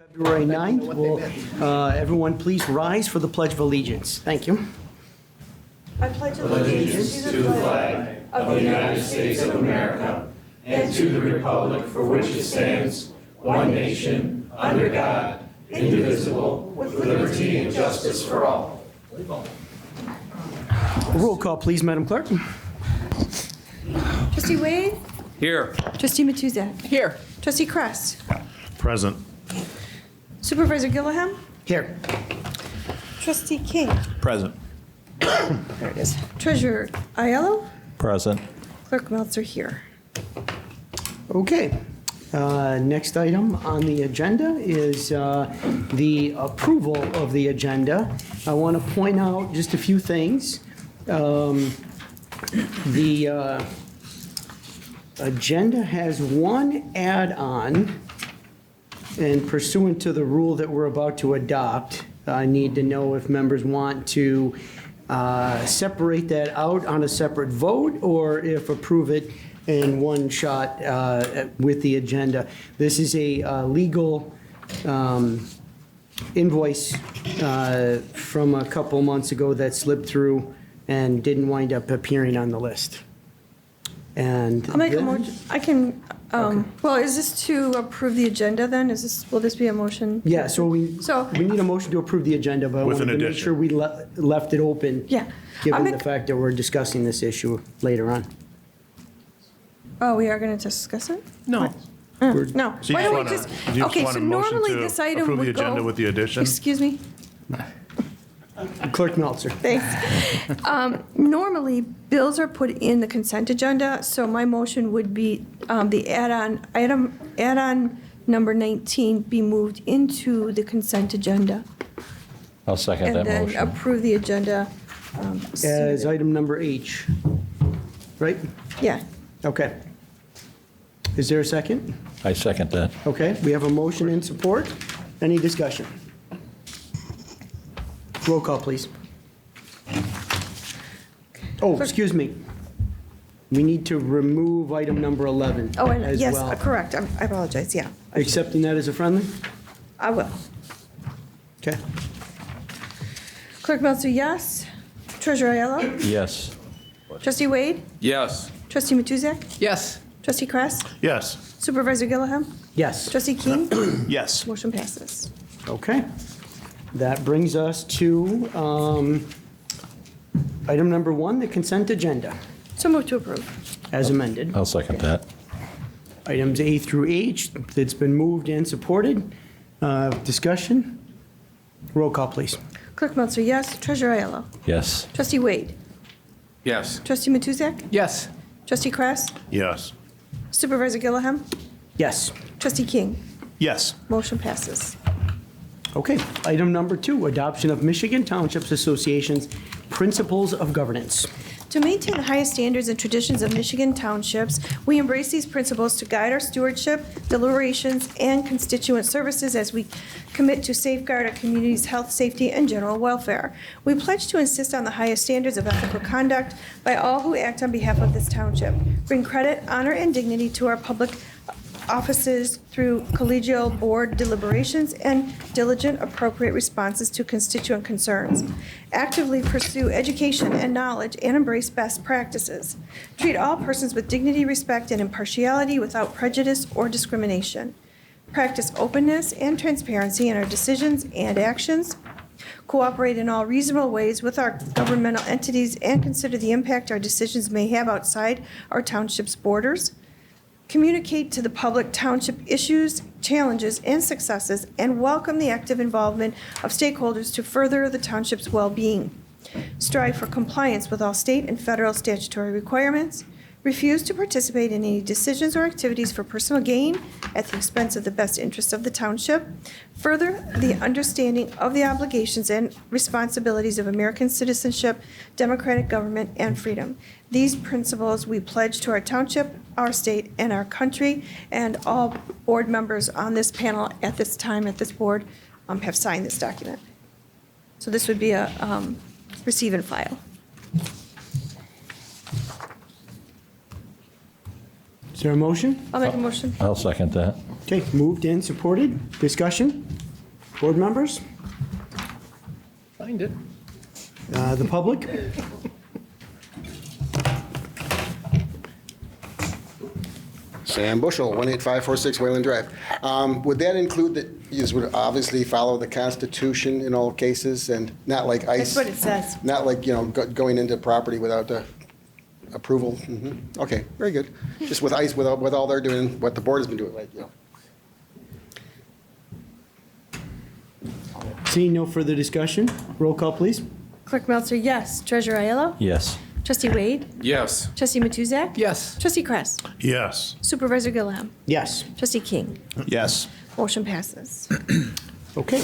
February 9th. Will everyone please rise for the Pledge of Allegiance? Thank you. I pledge allegiance to the flag of the United States of America and to the republic for which it stands, one nation, under God, indivisible, with liberty and justice for all. Roll call, please, Madam Clerk. Trustee Wade? Here. Trustee Matuzak? Here. Trustee Kress? Present. Supervisor Gilliam? Here. Trustee King? Present. There it is. Treasurer Aiello? Present. Clerk Meltzer here. Okay. Next item on the agenda is the approval of the agenda. I want to point out just a few things. The agenda has one add-on, and pursuant to the rule that we're about to adopt, I need to know if members want to separate that out on a separate vote, or if approve it in one shot with the agenda. This is a legal invoice from a couple months ago that slipped through and didn't wind up appearing on the list. And I'll make a then- motion. I can, well, is this to approve the agenda then? Will this be a motion? Yeah, so we So- need a motion to approve the agenda, but I With an wanted to make addition. sure we left it open. Yeah. I'll Given the make- fact that we're discussing this issue later on. Oh, we are going to discuss it? No. We're- No. So you Why just don't we wanna- just, do you just okay, want so a motion normally to this item approve the would go. agenda with the addition? Excuse me? Clerk Meltzer. Thanks. Normally, bills are put in the consent agenda, so my motion would be the add-on number 19 be moved into the consent agenda. I'll second And that then motion. approve the agenda. As item number H, right? Yeah. Okay. Is there a second? I second that. Okay, we have a motion in support. Any discussion? Roll call, please. Oh, excuse me. We need to remove item number 11 Oh, and as yes, well. correct. I apologize, yeah. Accepting that as a friendly? I will. Okay. Clerk Meltzer, yes. Treasurer Aiello? Yes. Trustee Wade? Yes. Trustee Matuzak? Yes. Trustee Kress? Yes. Supervisor Gilliam? Yes. Trustee King? Yes. Motion passes. Okay. That brings us to item number 1, the consent agenda, So move to approve. as amended. I'll second that. Items A through H, it's been moved and supported. Discussion? Roll call, please. Clerk Meltzer, yes. Treasurer Aiello? Yes. Trustee Wade? Yes. Trustee Matuzak? Yes. Trustee Kress? Yes. Supervisor Gilliam? Yes. Trustee King? Yes. Motion passes. Okay. Item number 2, adoption of Michigan Townships Association's Principles of Governance. To maintain the highest standards and traditions of Michigan townships, we embrace these principles to guide our stewardship, deliberations, and constituent services as we commit to safeguard our community's health, safety, and general welfare. We pledge to insist on the highest standards of ethical conduct by all who act on behalf of this township, bring credit, honor, and dignity to our public offices through collegial board deliberations and diligent, appropriate responses to constituent concerns. Actively pursue education and knowledge and embrace best practices. Treat all persons with dignity, respect, and impartiality without prejudice or discrimination. Practice openness and transparency in our decisions and actions. Cooperate in all reasonable ways with our governmental entities and consider the impact our decisions may have outside our township's borders. Communicate to the public township issues, challenges, and successes, and welcome the active involvement of stakeholders to further the township's well-being. Strive for compliance with all state and federal statutory requirements. Refuse to participate in any decisions or activities for personal gain at the expense of the best interest of the township. Further, the understanding of the obligations and responsibilities of American citizenship, democratic government, and freedom. These principles we pledge to our township, our state, and our country, and all board members on this panel at this time, at this board, have signed this document. So this would be a receive and file. Is there a motion? I'll make a motion. I'll second that. Okay, moved and supported. Discussion? Board members? Find it. The public? Sam Bushel, 18546 Wayland Drive. Would that include that you would obviously follow the Constitution in all cases and not like ICE? That's what it says. Not like, going into property without the approval? Mhm. Okay, very good. Just with ICE, with all they're doing, what the board has been doing, Seeing no further discussion, roll call, please. Clerk Melcher, yes. Treasurer Aiello? Yes. Trustee Wade? Yes. Trustee Matuzak? Yes. Trustee Kress? Yes. Supervisor Gilliam? Yes. Trustee King? Yes. Motion passes. Okay.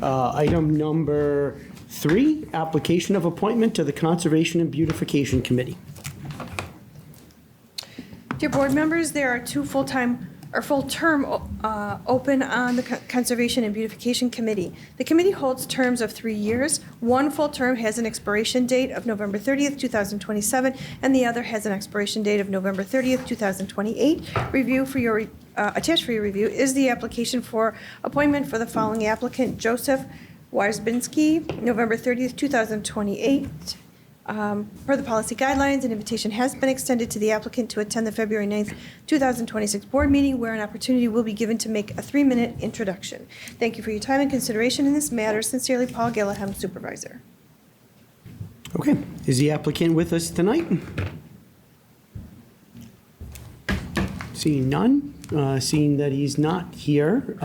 Item number 3, application of appointment to the Conservation and Beautification Committee. Dear board members, there are 2 full-time or full-term open on the Conservation and Beautification Committee. The committee holds terms of 3 years. One full term has an expiration date of November 30th, 2027, and the other has an expiration date of November 30th, 2028. Attached for your review is the application for appointment for the following applicant: Joseph Warzbinski, November 30th, 2028. Per the policy guidelines, an invitation has been extended to the applicant to attend the February 9th, 2026 board meeting, where an opportunity will be given to make a 3-minute introduction. Thank you for your time and consideration in this matter. Sincerely, Paul Gilliam, Supervisor. Okay. Is the applicant with us tonight? Seeing none, seeing that he's not here,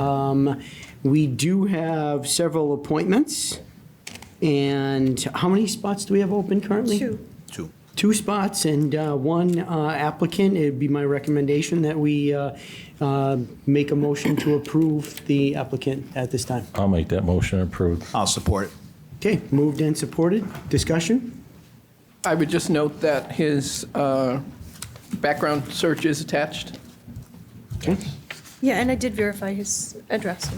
we do have several appointments. And how many spots do we have open currently? 2. 2 spots and 1 applicant. It'd be my recommendation that we make a motion to approve the applicant at this time. I'll make that motion approved. I'll support. Okay, moved and supported. Discussion? I would just note that his background search is attached. Okay. Yeah, and I did verify his address.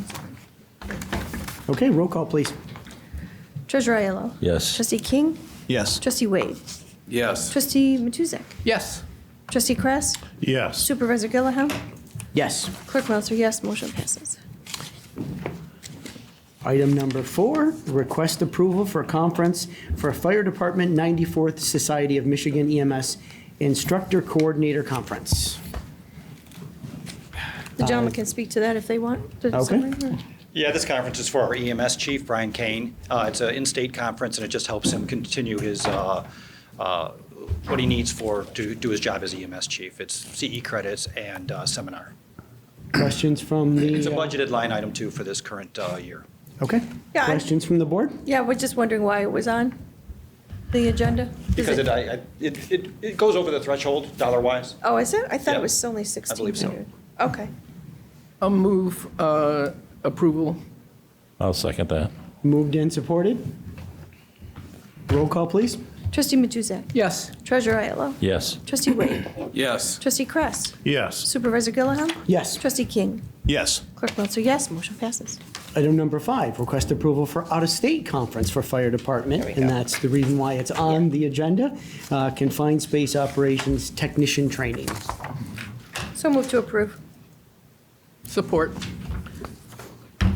Okay, roll call, please. Treasurer Aiello? Yes. Trustee King? Yes. Trustee Wade? Yes. Trustee Matuzak? Yes. Trustee Kress? Yes. Supervisor Gilliam? Yes. Clerk Melcher, yes. Motion passes. Item number 4, request approval for a conference for Fire Department 94th Society of Michigan EMS Instructor Coordinator Conference. The gentleman can speak to that if they want. The Okay. summary. Yeah, this conference is for our EMS chief, Brian Kane. It's an in-state conference, and it just helps him continue his, what he needs to do his job as EMS chief. It's CE credits and seminar. Questions from the... It's a budgeted line item, too, for this current year. Okay. Yeah, I- Questions from the board? Yeah, we're just wondering why it was on the agenda. Is Because it goes over the threshold, dollar-wise. Oh, is it? I thought Yeah, it was only I believe so. 1,600. Okay. I'll move approval. I'll second that. Moved and supported. Roll call, please. Trustee Matuzak? Yes. Treasurer Aiello? Yes. Trustee Wade? Yes. Trustee Kress? Yes. Supervisor Gilliam? Yes. Trustee King? Yes. Clerk Melcher, yes. Motion passes. Item number 5, request approval for out-of-state conference for Fire Department. And that's the reason why it's on the agenda. Confined Space Operations Technician Training. So move to approve. Support.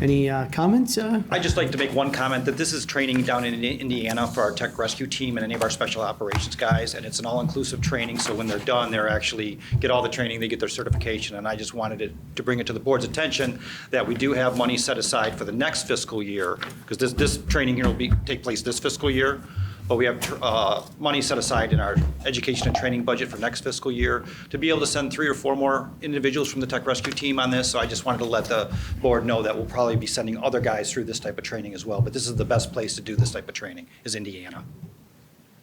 Any comments? I'd just like to make one comment, that this is training down in Indiana for our tech rescue team and any of our special operations guys, and it's an all-inclusive training, so when they're done, they're actually get all the training, they get their certification, and I just wanted to bring it to the board's attention that we do have money set aside for the next fiscal year, because this training here will take place this fiscal year, but we have money set aside in our education and training budget for next fiscal year to be able to send 3 or 4 more individuals from the tech rescue team on this. So I just wanted to let the board know that we'll probably be sending other guys through this type of training as well. But this is the best place to do this type of training, is Indiana.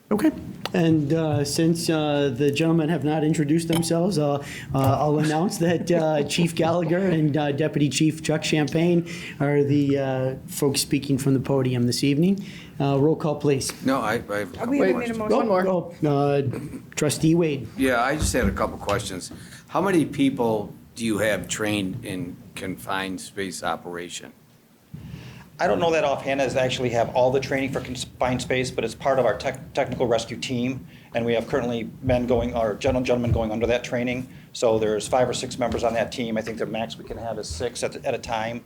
Okay. And since the gentlemen have not introduced themselves, I'll announce that Chief Gallagher and Deputy Chief Chuck Champagne are the folks speaking from the podium this evening. Roll call, please. No, I have a We couple haven't made a questions. motion. One more. Trustee Wade. Yeah, I just had a couple questions. How many people do you have trained in confined space operation? I don't know that offhand, as actually have all the training for confined space, but it's part of our technical rescue team, and we have currently men going, or gentlemen going under that training. So there's 5 or 6 members on that team. I think the max we can have is 6 at a time.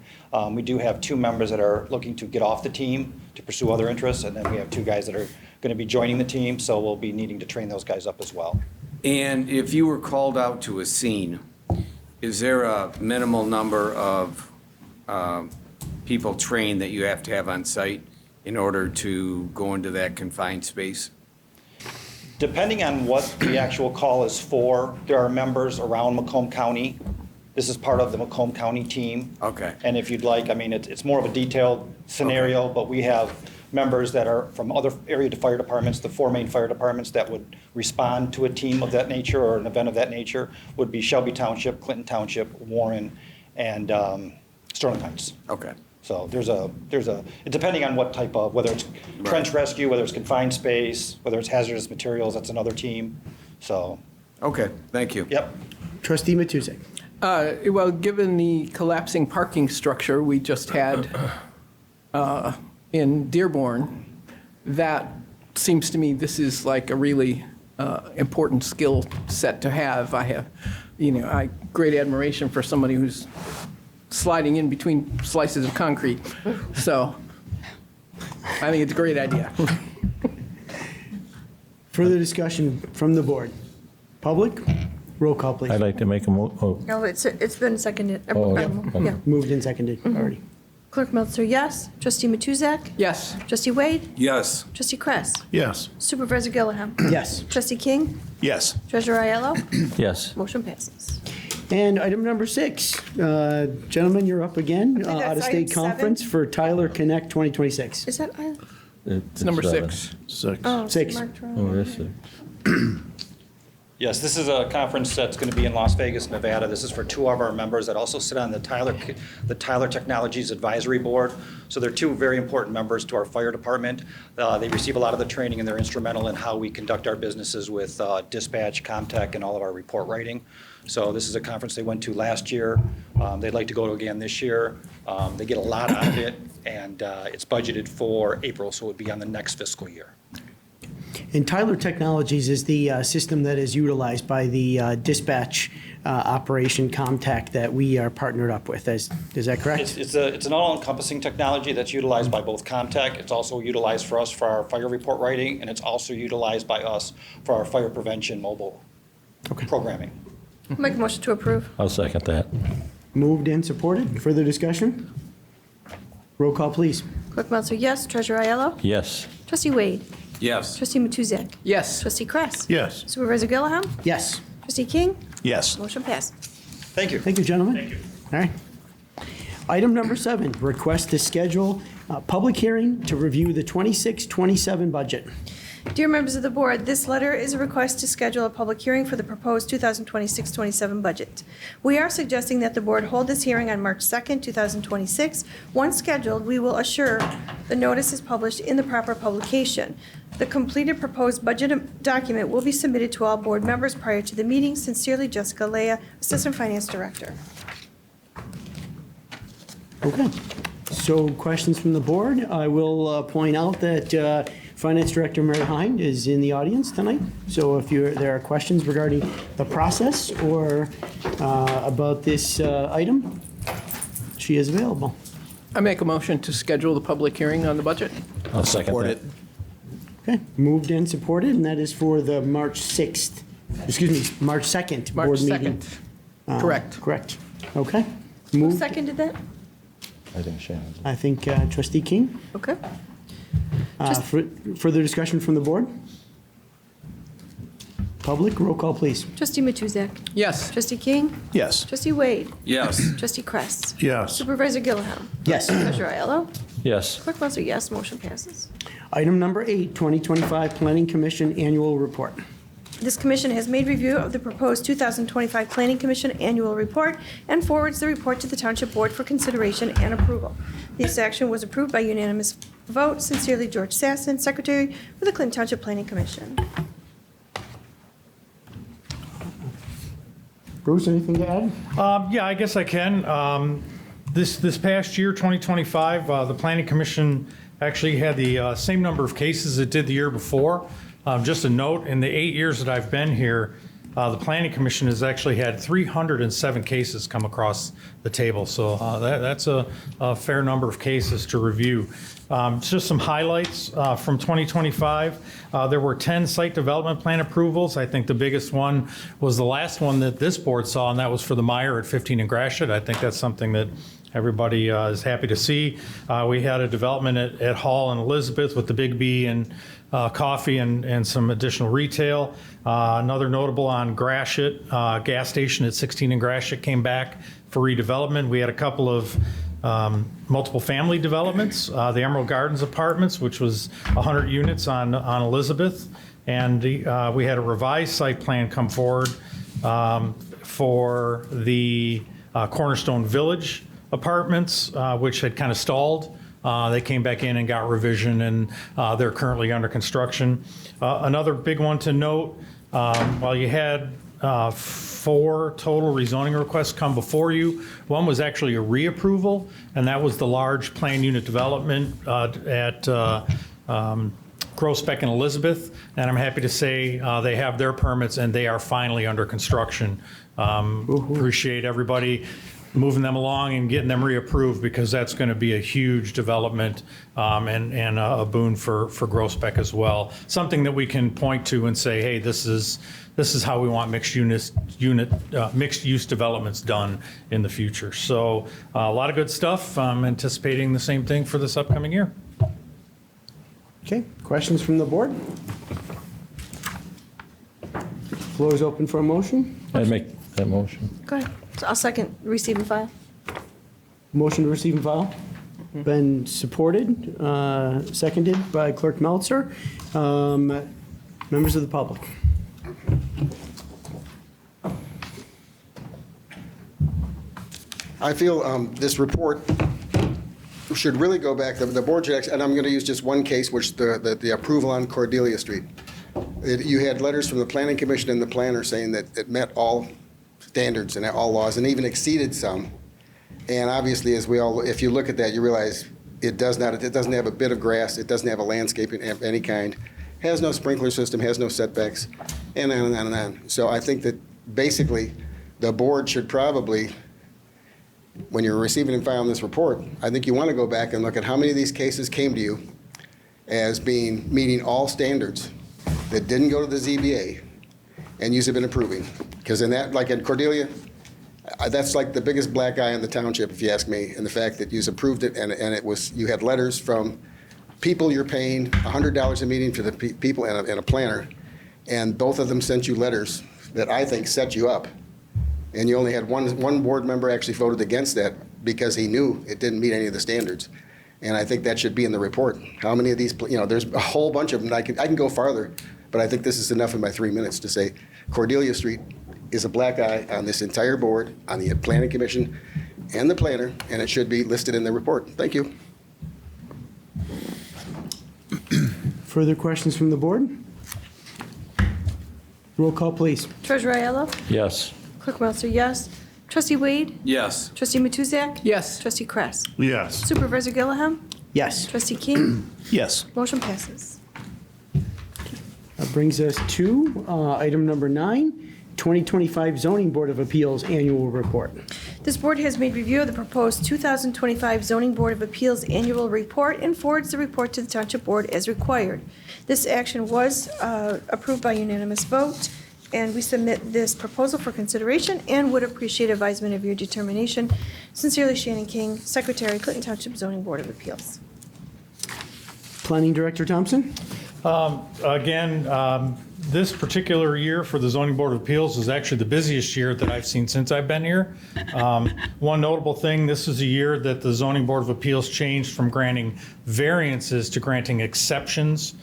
We do have 2 members that are looking to get off the team to pursue other interests, and then we have 2 guys that are going to be joining the team, so we'll be needing to train those guys up as well. And if you were called out to a scene, is there a minimal number of people trained that you have to have on site in order to go into that confined space? Depending on what the actual call is for, there are members around Macomb County. This is part of the Macomb County team. Okay. And if you'd like, I mean, it's more of a detailed scenario, but we have members that are from other area fire departments, the 4 main fire departments that would respond to a team of that nature or an event of that nature would be Shelby Township, Clinton Township, Warren, and Sterling Heights. Okay. So depending on what type of, whether it's trench rescue, whether it's confined space, whether it's hazardous materials, that's another team. So, Okay, thank you. yep. Trustee Matusek. Well, given the collapsing parking structure we just had in Dearborn, that seems to me this is like a really important skill set to have. I have, great admiration for somebody who's sliding in between slices of concrete. So I think it's a great idea. Further discussion from the board. Public? Roll call, please. I'd like to make a No, it's been seconded. Oh, yeah. Yeah. Moved and seconded already. Clerk Meltzer, yes. Trustee Matuzak? Yes. Trustee Wade? Yes. Trustee Kress? Yes. Supervisor Gilliam? Yes. Trustee King? Yes. Treasurer Aiello? yes. Motion passes. And item number 6, gentlemen, you're up again. think that's Out-of-state item 7. conference for Tyler Connect 2026. Is that, It's Number 7. 6. 6. oh, 6. marked wrong. Oh, that's it. Yes, this is a conference that's going to be in Las Vegas, Nevada. This is for 2 of our members that also sit on the Tyler Technologies Advisory Board. So they're 2 very important members to our fire department. They receive a lot of the training, and they're instrumental in how we conduct our businesses with dispatch, ComTech, and all of our report writing. So this is a conference they went to last year. They'd like to go to again this year. They get a lot out of it, and it's budgeted for April, so it would be on the next fiscal year. And Tyler Technologies is the system that is utilized by the dispatch operation ComTech that we are partnered up with. Is that correct? It's an all-encompassing technology that's utilized by both ComTech. It's also utilized for us for our fire report writing, and it's also utilized by us for our fire prevention mobile programming. Make a motion to approve. I'll second that. Moved and supported. Further discussion? Roll call, please. Clerk Meltzer, yes. Treasurer Aiello? Yes. Trustee Wade? Yes. Trustee Matuzak? Yes. Trustee Kress? Yes. Supervisor Gilliam? Yes. Trustee King? Yes. Motion passes. Thank you. Thank you, gentlemen. Thank you. All right. Item number 7, request to schedule a public hearing to review the 26-27 budget. Dear members of the board, this letter is a request to schedule a public hearing for the proposed 2026-27 budget. We are suggesting that the board hold this hearing on March 2nd, 2026. Once scheduled, we will assure the notice is published in the proper publication. The completed proposed budget document will be submitted to all board members prior to the meeting. Sincerely, Jessica Leah, Assistant Finance Director. Okay. So questions from the board? I will point out that Finance Director Mary Hind is in the audience tonight. So if there are questions regarding the process or about this item, she is available. I make a motion to schedule the public hearing on the budget. I'll second that. Okay, moved and supported, and that is for the March 6th, March 2nd March board meeting. 2nd. Correct. Correct. Okay. Who Moved. seconded that? I think Shannon. I think Trustee King. Okay. Further discussion from the board? Public, roll call, please. Trustee Matuzak? Yes. Trustee King? Yes. Trustee Wade? Yes. Trustee Kress? Yes. Supervisor Gilliam? Yes. Treasurer Aiello? Yes. Clerk Meltzer, yes. Motion passes. Item number 8, 2025 Planning Commission Annual Report. This commission has made review of the proposed 2025 Planning Commission Annual Report and forwards the report to the Township Board for consideration and approval. This action was approved by unanimous vote. Sincerely, George Sasson, Secretary for the Clinton Township Planning Commission. Bruce, anything to add? Yeah, I guess I can. This past year, 2025, the Planning Commission actually had the same number of cases it did the year before. Just a note, in the 8 years that I've been here, the Planning Commission has actually had 307 cases come across the table. So that's a fair number of cases to review. Just some highlights from 2025. There were 10 site development plan approvals. I think the biggest one was the last one that this board saw, and that was for the Meyer at 15 in Gratiot. I think that's something that everybody is happy to see. We had a development at Hall and Elizabeth with the Big B and coffee and some additional retail. Another notable on Gratiot, gas station at 16 in Gratiot came back for redevelopment. We had a couple of multiple family developments, the Emerald Gardens Apartments, which was 100 units on Elizabeth. And we had a revised site plan come forward for the Cornerstone Village Apartments, which had kind of stalled. They came back in and got revision, and they're currently under construction. Another big one to note, while you had 4 total rezoning requests come before you, one was actually a reapproval, and that was the large planned unit development at Groesbeck and Elizabeth. And I'm happy to say they have their permits and they are finally under construction. Appreciate everybody moving them along and getting them reapproved, because that's going to be a huge development and a boon for Groesbeck as well. Something that we can point to and say, hey, this is how we want mixed use developments done in the future. So a lot of good stuff. I'm anticipating the same thing for this upcoming year. Okay, questions from the board? Floor is open for a motion. I'd make that motion. Go ahead. So I'll second, receive and file. Motion to receive and file. Been supported, seconded by Clerk Meltzer. Members of the public. I feel this report should really go back, the board should, and I'm going to use just one case, which the approval on Cordelia Street. You had letters from the Planning Commission and the planner saying that it met all standards and all laws, and even exceeded some. And obviously, if you look at that, you realize it doesn't have a bit of grass, it doesn't have a landscaping of any kind, has no sprinkler system, has no setbacks, and on and on and on. So I think that basically the board should probably, when you're receiving and filing this report, I think you want to go back and look at how many of these cases came to you as being meeting all standards that didn't go to the ZBA and you have been approving. Because in that, like in Cordelia, that's like the biggest black eye in the township, if you ask me, and the fact that you approved it and it was, you had letters from people you're paying $100 a meeting for the people and a planner, and both of them sent you letters that I think set you up. And you only had one board member actually voted against that because he knew it didn't meet any of the standards. And I think that should be in the report. How many of these, there's a whole bunch of them. I can go farther, but I think this is enough in my 3 minutes to say Cordelia Street is a black eye on this entire board, on the Planning Commission and the planner, and it should be listed in the report. Thank you. Further questions from the board? Roll call, please. Treasurer Aiello? Yes. Clerk Meltzer, yes. Trustee Wade? Yes. Trustee Matuzak? Yes. Trustee Kress? Yes. Supervisor Gilliam? Yes. Trustee King? Yes. Motion passes. That brings us to item number 9, 2025 Zoning Board of Appeals Annual Report. This board has made review of the proposed 2025 Zoning Board of Appeals Annual Report and forwards the report to the Township Board as required. This action was approved by unanimous vote, and we submit this proposal for consideration and would appreciate advisement of your determination. Sincerely, Shannon King, Secretary, Clinton Township Zoning Board of Appeals. Planning Director Thompson? Again, this particular year for the Zoning Board of Appeals is actually the busiest year that I've seen since I've been here. One notable thing, this is a year that the Zoning Board of Appeals changed from granting variances to granting exceptions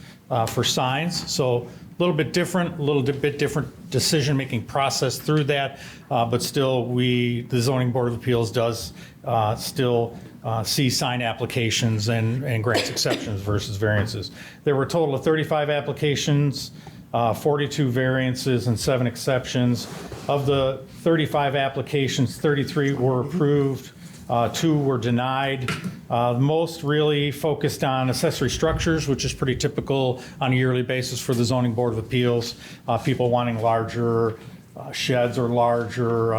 for signs. So a little bit different decision-making process through that, but still the Zoning Board of Appeals does still see sign applications and grants exceptions versus variances. There were a total of 35 applications, 42 variances, and 7 exceptions. Of the 35 applications, 33 were approved, 2 were denied. Most really focused on accessory structures, which is pretty typical on a yearly basis for the Zoning Board of Appeals. People wanting larger sheds or larger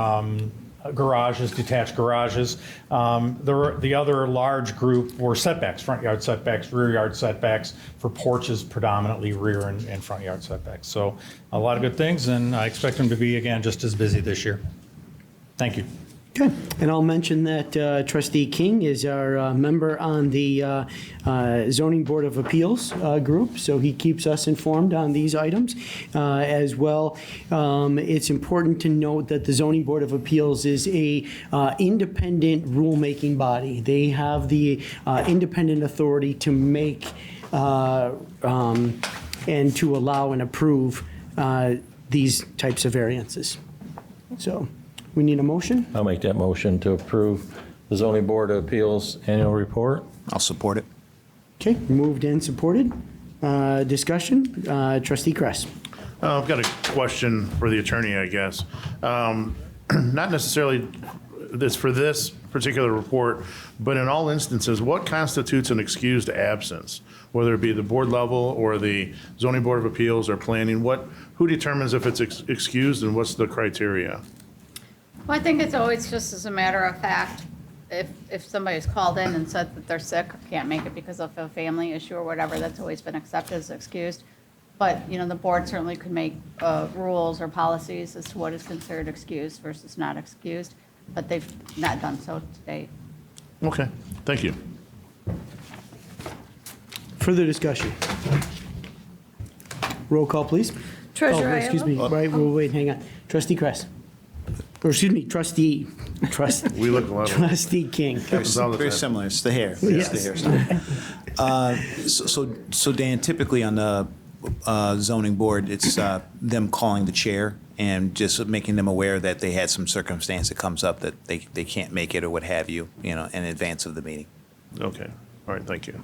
garages, detached garages. The other large group were setbacks, front yard setbacks, rear yard setbacks, for porches predominantly rear and front yard setbacks. So a lot of good things, and I expect them to be, again, just as busy this year. Thank you. Okay, and I'll mention that trustee King is our member on the zoning board of appeals group, so he keeps us informed on these items as well. It's important to note that the zoning board of appeals is a independent rulemaking body. They have the independent authority to make and to allow and approve these types of variances. So we need a motion. I'll make that motion to approve the zoning board of appeals annual report. I'll support it. Okay, moved and supported. Discussion, trustee Kress. I've got a question for the attorney, I guess. Not necessarily this for this particular report, but in all instances, what constitutes an excused absence? Whether it be the board level or the zoning board of appeals or planning, who determines if it's excused and what's the criteria? Well, I think it's always just as a matter of fact, if somebody's called in and said that they're sick or can't make it because of a family issue or whatever, that's always been accepted as excused. But, the board certainly could make rules or policies as to what is considered excused versus not excused, but they've not done so to date. Okay, thank you. Further discussion. Roll call, please. Treasurer Oh, excuse me, Aiello? right, wait, hang on. Trustee Kress. Or excuse me, trustee We look a lot alike. trustee King. Happens all the Very time. similar, it's the hair. It's the Yes. hairstyle. So Dan, typically on the zoning board, it's them calling the chair and just making them aware that they had some circumstance that comes up that they can't make it or what have you, in advance of the meeting. Okay, all right, thank you.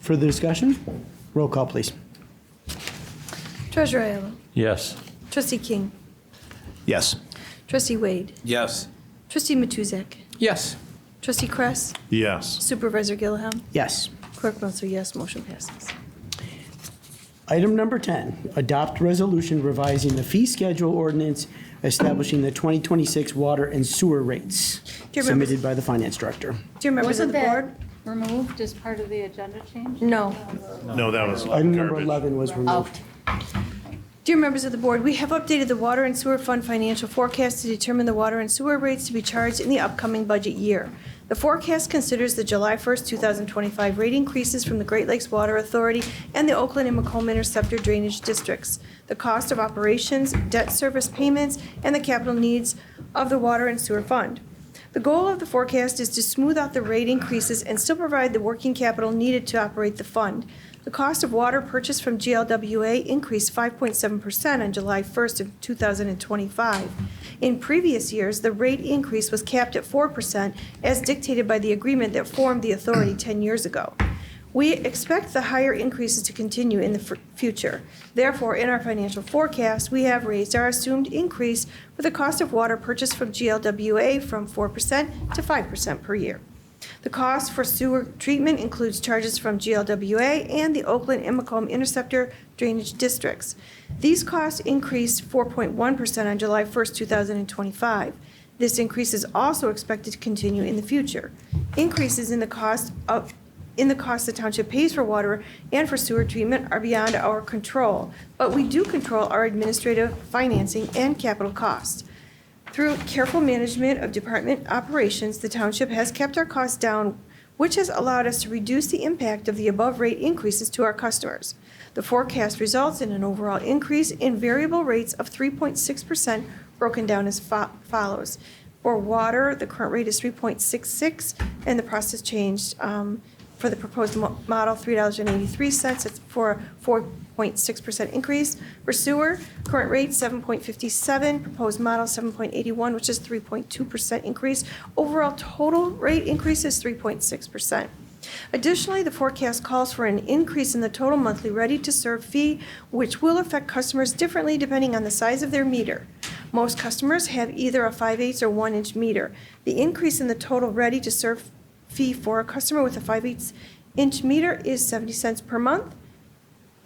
Further discussion? Roll call, please. Treasurer Aiello? Yes. Trustee King? Yes. Trustee Wade? Yes. Trustee Matuzak? Yes. Trustee Kress? Yes. Supervisor Gilliam? Yes. Clerk Melcher, yes, motion passes. Item number 10, adopt resolution revising the fee schedule ordinance establishing the 2026 water and sewer rates, Dear members- submitted by the finance director. Dear members of Wasn't the board? that removed as part of the agenda change? No. No, that was Item number garbage. 11 was removed. Dear members of the board, we have updated the Water and Sewer Fund financial forecast to determine the water and sewer rates to be charged in the upcoming budget year. The forecast considers the July 1st, 2025 rate increases from the Great Lakes Water Authority and the Oakland and Macomb Interceptor drainage districts, the cost of operations, debt service payments, and the capital needs of the Water and Sewer Fund. The goal of the forecast is to smooth out the rate increases and still provide the working capital needed to operate the fund. The cost of water purchased from GLWA increased 5.7% on July 1st of 2025. In previous years, the rate increase was capped at 4% as dictated by the agreement that formed the authority 10 years ago. We expect the higher increases to continue in the future. Therefore, in our financial forecast, we have raised our assumed increase for the cost of water purchased from GLWA from 4% to 5% per year. The cost for sewer treatment includes charges from GLWA and the Oakland and Macomb Interceptor drainage districts. These costs increased 4.1% on July 1st, 2025. This increase is also expected to continue in the future. Increases in the cost the township pays for water and for sewer treatment are beyond our control, but we do control our administrative, financing, and capital costs. Through careful management of department operations, the township has kept our costs down, which has allowed us to reduce the impact of the above rate increases to our customers. The forecast results in an overall increase in variable rates of 3.6%, broken down as follows. For water, the current rate is 3.66, and the process changed for the proposed model, $3.83. It's for a 4.6% increase. For sewer, current rate 7.57, proposed model 7.81, which is 3.2% increase. Overall total rate increase is 3.6%. Additionally, the forecast calls for an increase in the total monthly ready-to-serve fee, which will affect customers differently depending on the size of their meter. Most customers have either a 5/8 or 1-inch meter. The increase in the total ready-to-serve fee for a customer with a 5/8 inch meter is 70 cents per month.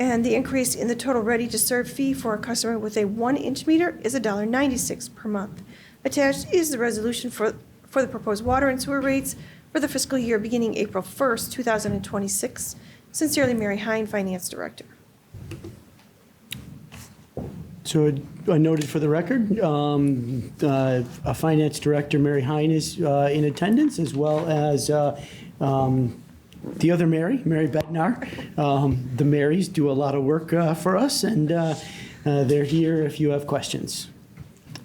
And the increase in the total ready-to-serve fee for a customer with a 1-inch meter is $1.96 per month. Attached is the resolution for the proposed water and sewer rates for the fiscal year beginning April 1st, 2026. Sincerely, Mary Hine, Finance Director. So noted for the record, a Finance Director, Mary Hine, is in attendance, as well as the other Mary Bednar. The Marys do a lot of work for us, and they're here if you have questions.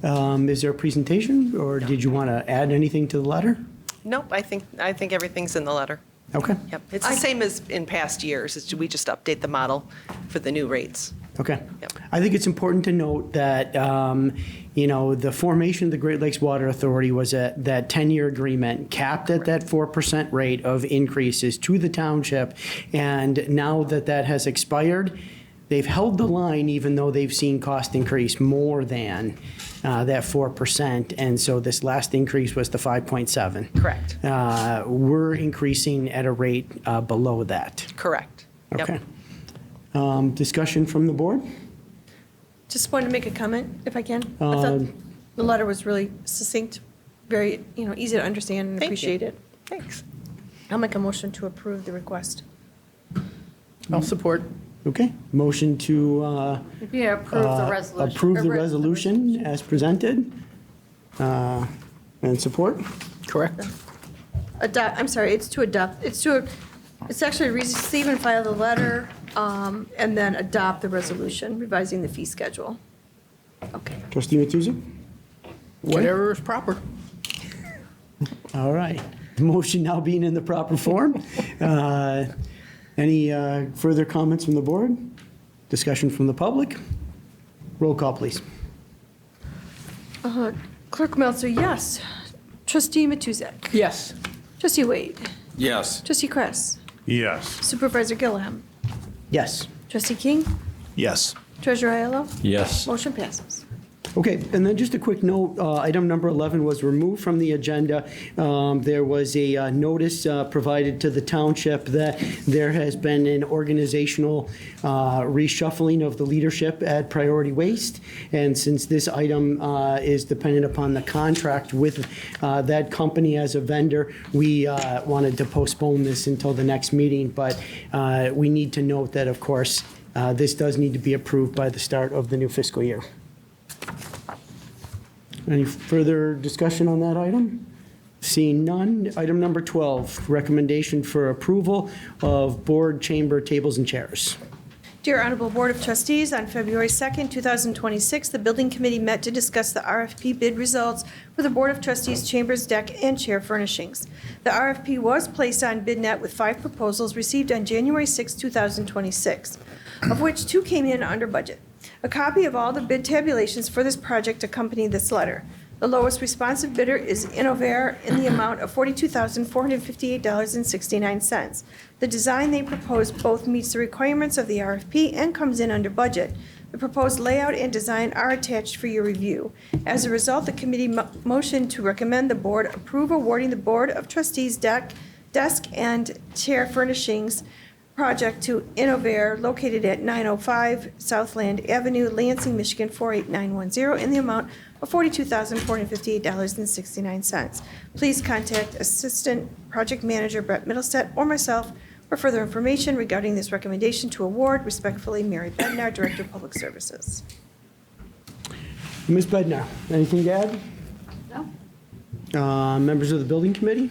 Is there a presentation, or did you want to add anything to the letter? Nope, I think everything's in the letter. Okay. Yep, it's the same as in past years, we just update the model for the new rates. Okay. Yep. I think it's important to note that, the formation of the Great Lakes Water Authority was that 10-year agreement capped at that 4% rate of increases to the township. And now that that has expired, they've held the line even though they've seen cost increase more than that 4%. And so this last increase was the 5.7. Correct. We're increasing at a rate below that. Correct. Yep. Okay. Discussion from the board? Just wanted to make a comment, if I can. I thought the letter was really succinct, very, easy to understand and Thank you. appreciate it. Thanks. I'll make a motion to approve the request. I'll support. Okay, motion to If you approve the resolution. approve the or resolution as presented and support. Correct. I'm sorry, it's to adopt, it's actually receive and file the letter, and then adopt the resolution revising the fee schedule. Okay. Trustee Matuzzi? Whatever is proper. All right. Motion now being in the proper form. Any further comments from the board? Discussion from the public? Roll call, please. Clerk Meltzer, yes. Trustee Matuzak. Yes. Trustee Wade. Yes. Trustee Kress. Yes. Supervisor Gilliam. Yes. Trustee King. Yes. Treasurer Aiello. Yes. Motion passes. Okay, and then just a quick note, item number 11 was removed from the agenda. There was a notice provided to the township that there has been an organizational reshuffling of the leadership at Priority Waste. And since this item is dependent upon the contract with that company as a vendor, we wanted to postpone this until the next meeting. But we need to note that, of course, this does need to be approved by the start of the new fiscal year. Any further discussion on that item? Seeing none. Item number 12, recommendation for approval of board chamber tables and chairs. Dear Honorable Board of Trustees, on February 2nd, 2026, the Building Committee met to discuss the RFP bid results for the Board of Trustees Chambers Deck and Chair Furnishings. The RFP was placed on BidNet with 5 proposals received on January 6, 2026, of which 2 came in under budget. A copy of all the bid tabulations for this project accompany this letter. The lowest responsive bidder is Innovair in the amount of $42,458.69. The design they propose both meets the requirements of the RFP and comes in under budget. The proposed layout and design are attached for your review. As a result, the committee motioned to recommend the board approve awarding the Board of Trustees desk and chair furnishings project to Innovair located at 905 Southland Avenue, Lansing, Michigan 48910 in the amount of $42,458.69. Please contact Assistant Project Manager Brett Middlestead or myself for further information regarding this recommendation to award. Respectfully, Mary Bednar, Director of Public Services. Ms. Bednar, anything to add? No. Members of the building committee?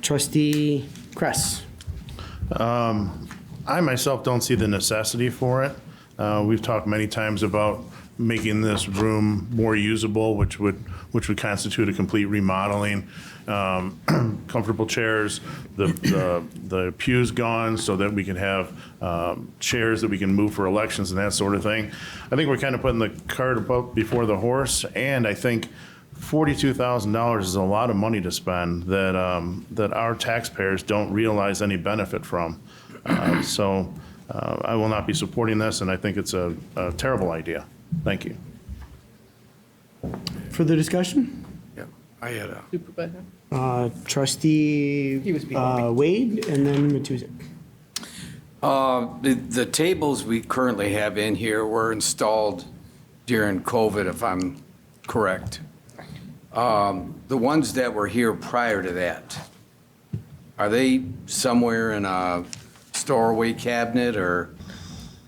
Trustee Kress. I myself don't see the necessity for it. We've talked many times about making this room more usable, which would constitute a complete remodeling. Comfortable chairs, the pews gone so that we can have chairs that we can move for elections and that sort of thing. I think we're kind of putting the cart before the horse, and I think $42,000 is a lot of money to spend that our taxpayers don't realize any benefit from. So I will not be supporting this, and I think it's a terrible idea. Thank you. Further discussion? Yeah, I had a, Supervisor? Trustee He was behind me. Wade, and then Matusek. The tables we currently have in here were installed during COVID, if I'm correct. The ones that were here prior to that, are they somewhere in a storeway cabinet, or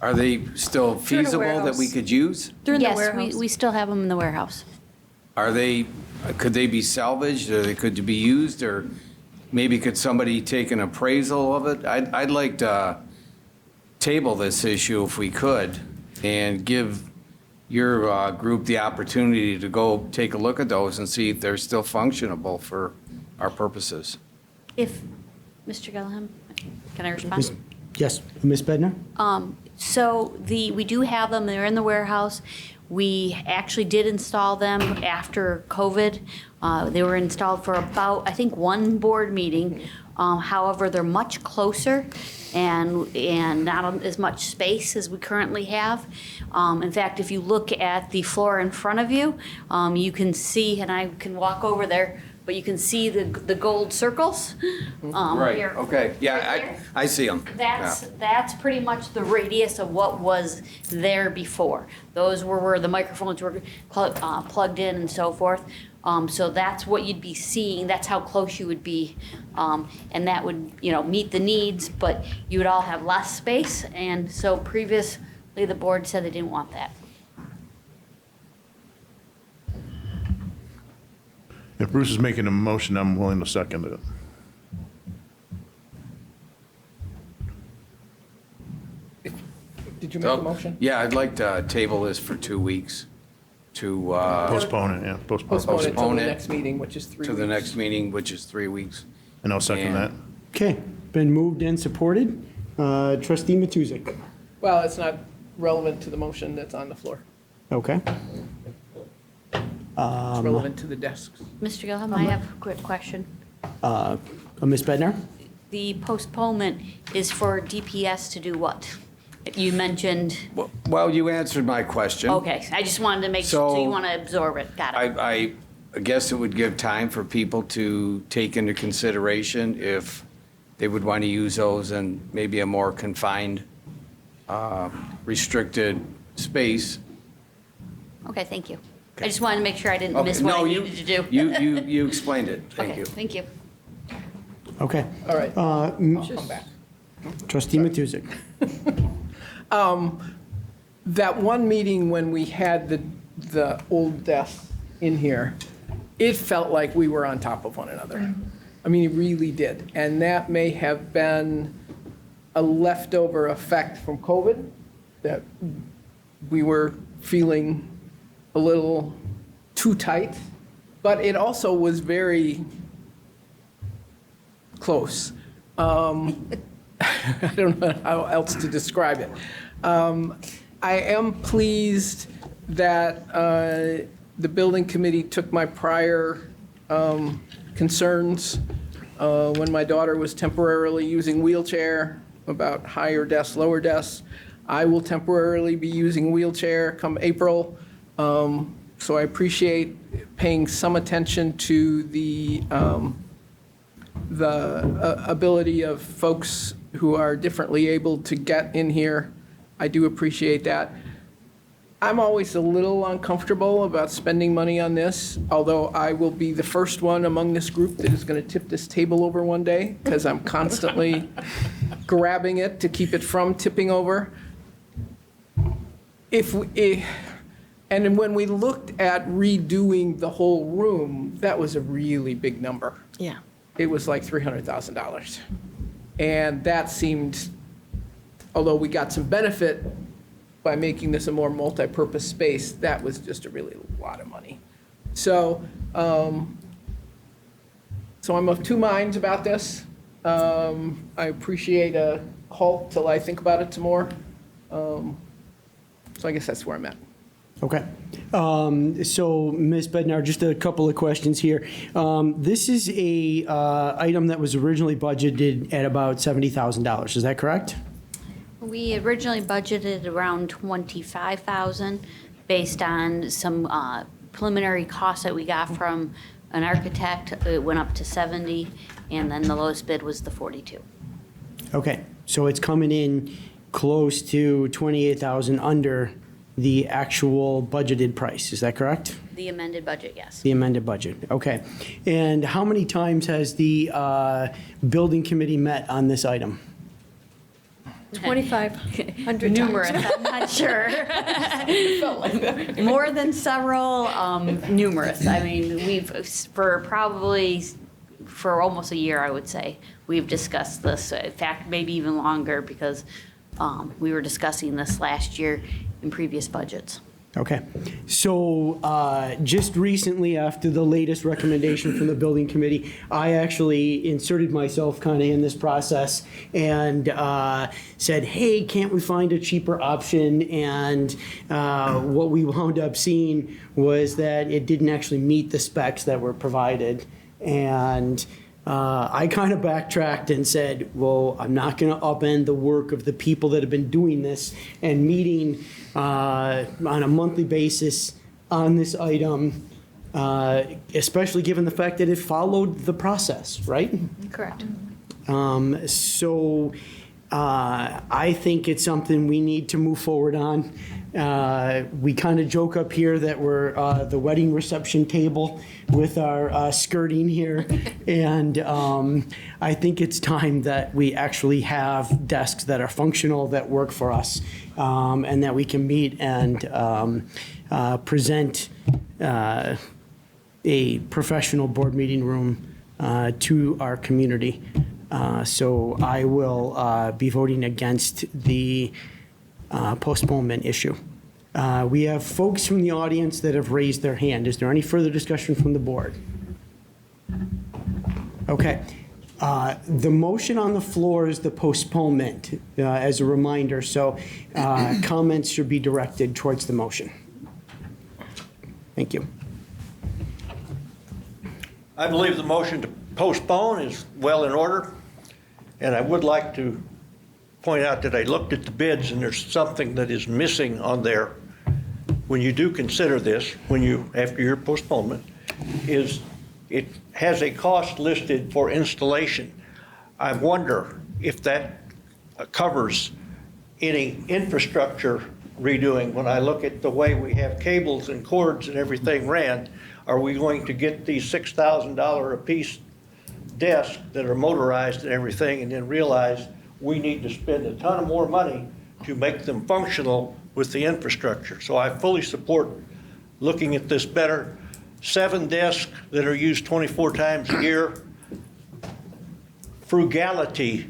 are they still They're in a feasible that we warehouse. could use? They're in the Yes, warehouse. we still have them in the warehouse. Are they, could they be salvaged, or they could be used, or maybe could somebody take an appraisal of it? I'd like to table this issue if we could, and give your group the opportunity to go take a look at those and see if they're still functionable for our purposes. If, Mr. Gilliam, can I Miss- respond? Yes, Ms. Bednar? So we do have them, they're in the warehouse. We actually did install them after COVID. They were installed for about, I think, one board meeting. However, they're much closer and not as much space as we currently have. In fact, if you look at the floor in front of you, you can see, and I can walk over there, but you can see the gold circles. Here. Okay, Right yeah, there. I see them. That's pretty much the radius of what was there before. Those were where the microphones were plugged in and so forth. So that's what you'd be seeing, that's how close you would be. And that would, meet the needs, but you would all have less space. And so previously, the board said they didn't want that. If Bruce is making a motion, I'm willing to second it. Did you make a motion? Yeah, I'd like to table this for 2 weeks to, Postpone it, yeah, postpone. Postpone it till Postpone the it next meeting, which is 3 to weeks. the next meeting, which is 3 weeks. And I'll second that. Okay, been moved and supported. Trustee Matusek. Well, it's not relevant to the motion that's on the floor. Okay. It's relevant to the desks. Mr. Gilliam, I have a quick question. Ms. Bednar? The postponement is for DPS to do what? You mentioned, Well, you answered my question. okay, I just wanted to make sure, so you So- want to absorb it, got it. I guess it would give time for people to take into consideration if they would want to use those in maybe a more confined, restricted space. Okay, thank you. I just wanted to make sure I didn't miss Okay, what I no, needed to do. You explained it. Thank Okay, you. thank you. Okay. All right, I'll come back. Trustee Matusek. That one meeting when we had the old desk in here, it felt like we were on top of one another. I mean, it really did. And that may have been a leftover effect from COVID, that we were feeling a little too tight, but it also was very close. I don't know how else to describe it. I am pleased that the building committee took my prior concerns when my daughter was temporarily using wheelchair about higher desks, lower desks. I will temporarily be using wheelchair come April. So I appreciate paying some attention to the ability of folks who are differently able to get in here. I do appreciate that. I'm always a little uncomfortable about spending money on this, although I will be the first one among this group that is going to tip this table over one day, because I'm constantly grabbing it to keep it from tipping over. And when we looked at redoing the whole room, that was a really big number. Yeah. It was like $300,000. And that seemed, although we got some benefit by making this a more multi-purpose space, that was just a really lot of money. So, so I'm of two minds about this. I appreciate a halt till I think about it some more. So I guess that's where I'm at. Okay. So, Ms. Bednar, just a couple of questions here. This is a item that was originally budgeted at about $70,000. Is that correct? We originally budgeted around $25,000 based on some preliminary costs that we got from an architect, it went up to 70, and then the lowest bid was the 42. Okay, so it's coming in close to 28,000 under the actual budgeted price, is that correct? The amended budget, yes. The amended budget, okay. And how many times has the building committee met on this item? 2,500 Numerous, times. I'm not sure. More than several, numerous. I mean, for almost a year, I would say, we've discussed this. In fact, maybe even longer, because we were discussing this last year in previous budgets. Okay, so just recently, after the latest recommendation from the building committee, I actually inserted myself kind of in this process and said, hey, can't we find a cheaper option? And what we wound up seeing was that it didn't actually meet the specs that were provided. And I kind of backtracked and said, well, I'm not going to upend the work of the people that have been doing this and meeting on a monthly basis on this item, especially given the fact that it followed the process, right? Correct. So I think it's something we need to move forward on. We kind of joke up here that we're the wedding reception table with our skirting here. And I think it's time that we actually have desks that are functional, that work for us, and that we can meet and present a professional board meeting room to our community. So I will be voting against the postponement issue. We have folks from the audience that have raised their hand. Is there any further discussion from the board? Okay. The motion on the floor is the postponement, as a reminder, so comments should be directed towards the motion. Thank you. I believe the motion to postpone is well in order, and I would like to point out that I looked at the bids and there's something that is missing on there when you do consider this, after your postponement, is it has a cost listed for installation. I wonder if that covers any infrastructure redoing. When I look at the way we have cables and cords and everything ran, are we going to get these $6,000 a piece desks that are motorized and everything and then realize we need to spend a ton of more money to make them functional with the infrastructure? So I fully support looking at this better. 7 desks that are used 24 times a year. Frugality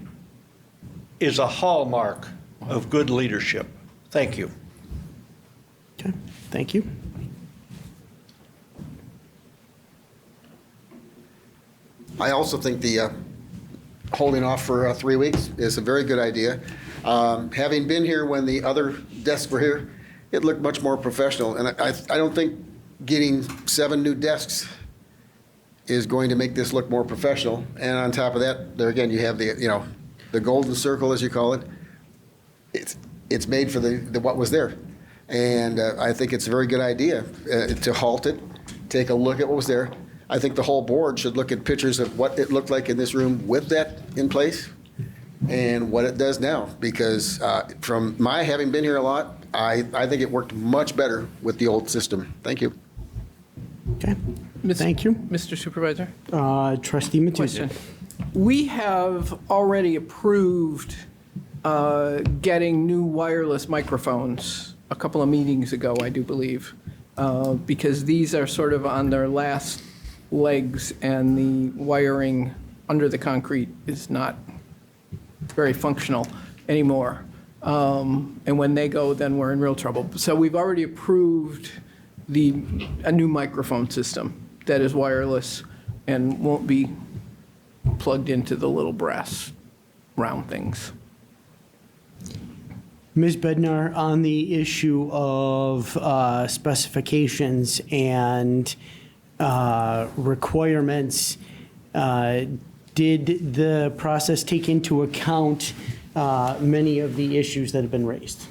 is a hallmark of good leadership. Thank you. Okay, thank you. I also think the holding off for 3 weeks is a very good idea. Having been here when the other desks were here, it looked much more professional. And I don't think getting 7 new desks is going to make this look more professional. And on top of that, there again, you have the golden circle, as you call it. It's made for the what was there. And I think it's a very good idea to halt it, take a look at what was there. I think the whole board should look at pictures of what it looked like in this room with that in place and what it does now. Because from my having been here a lot, I think it worked much better with the old system. Thank you. Okay, thank you. Mr. Supervisor? Trustee Matuzzi. Question. We have already approved getting new wireless microphones a couple of meetings ago, I do believe, because these are sort of on their last legs and the wiring under the concrete is not very functional anymore. And when they go, then we're in real trouble. So we've already approved a new microphone system that is wireless and won't be plugged into the little brass round things. Ms. Bednar, on the issue of specifications and requirements, did the process take into account many of the issues that have been raised?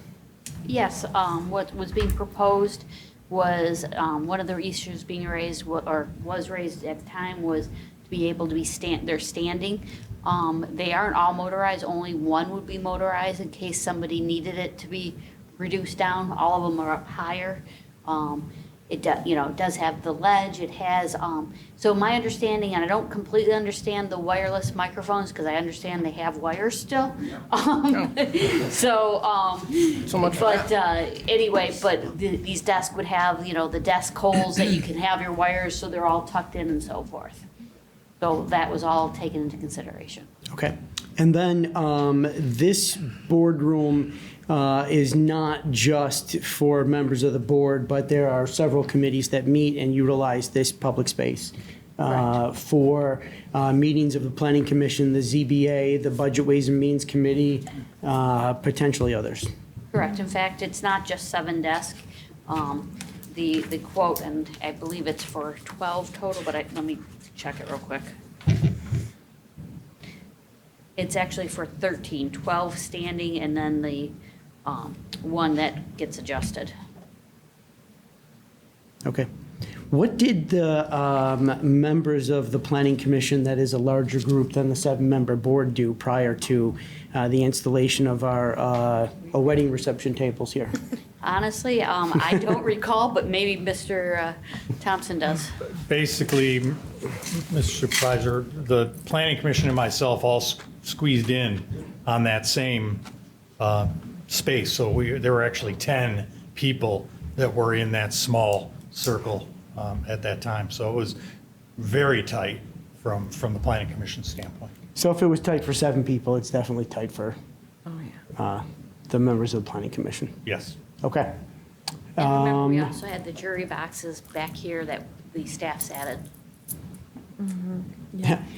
Yes, what was being proposed was, one of the issues being raised, or was raised at the time, was to be able to be they're standing. They aren't all motorized, only one would be motorized in case somebody needed it to be reduced down. All of them are up higher. It does have the ledge, it has, so my understanding, and I don't completely understand the wireless microphones, because I understand they have wires still. So much for But anyway, these desks would have, the desk holes that you can have your wires, so they're all tucked in and so forth. So that was all taken into consideration. Okay. And then this boardroom is not just for members of the board, but there are several committees that meet and utilize this public space for meetings of the Planning Commission, the ZBA, the Budget Ways and Means Committee, potentially others. Correct. In fact, it's not just 7 desks. The quote, and I believe it's for 12 total, but let me check it real quick. It's actually for 13, 12 standing, and then the one that gets adjusted. Okay. What did the members of the Planning Commission, that is a larger group than the 7-member board, do prior to the installation of our wedding reception tables here? Honestly, I don't recall, but maybe Mr. Thompson does. Basically, Mr. Supervisor, the Planning Commission and myself all squeezed in on that same space. So there were actually 10 people that were in that small circle at that time. So it was very tight from the Planning Commission standpoint. So if it was tight for 7 people, it's definitely tight for the members of the Planning Commission. Yes. Okay. And remember, we also had the jury boxes back here that the staff's added.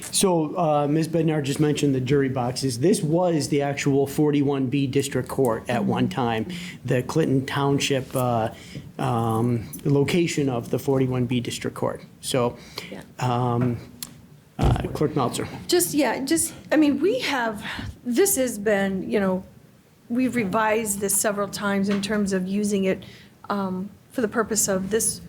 So Ms. Bednar just mentioned the jury boxes. This was the actual 41B District Court at one time, the Clinton Township location of the 41B District Court. So Clerk Meltzer. This has been, we've revised this several times in terms of using it for the purpose of this,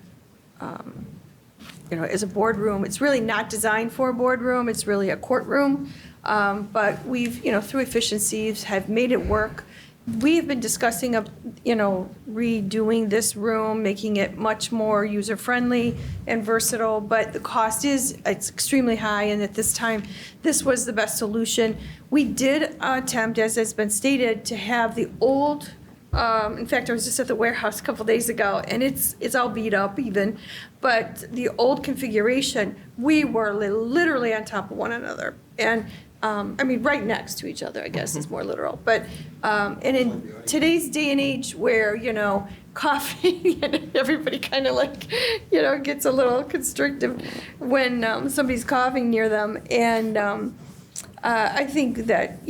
as a boardroom. It's really not designed for a boardroom, it's really a courtroom. But we've, through efficiencies, have made it work. We've been discussing, redoing this room, making it much more user-friendly and versatile, but the cost it's extremely high, and at this time, this was the best solution. We did attempt, as has been stated, to have the old, in fact, I was just at the warehouse a couple days ago, and it's all beat up even, but the old configuration, we were literally on top of one another. And right next to each other, I guess is more literal. But, and in today's day and age where, coughing and everybody kind of gets a little constrictive when somebody's coughing near them. And I think that,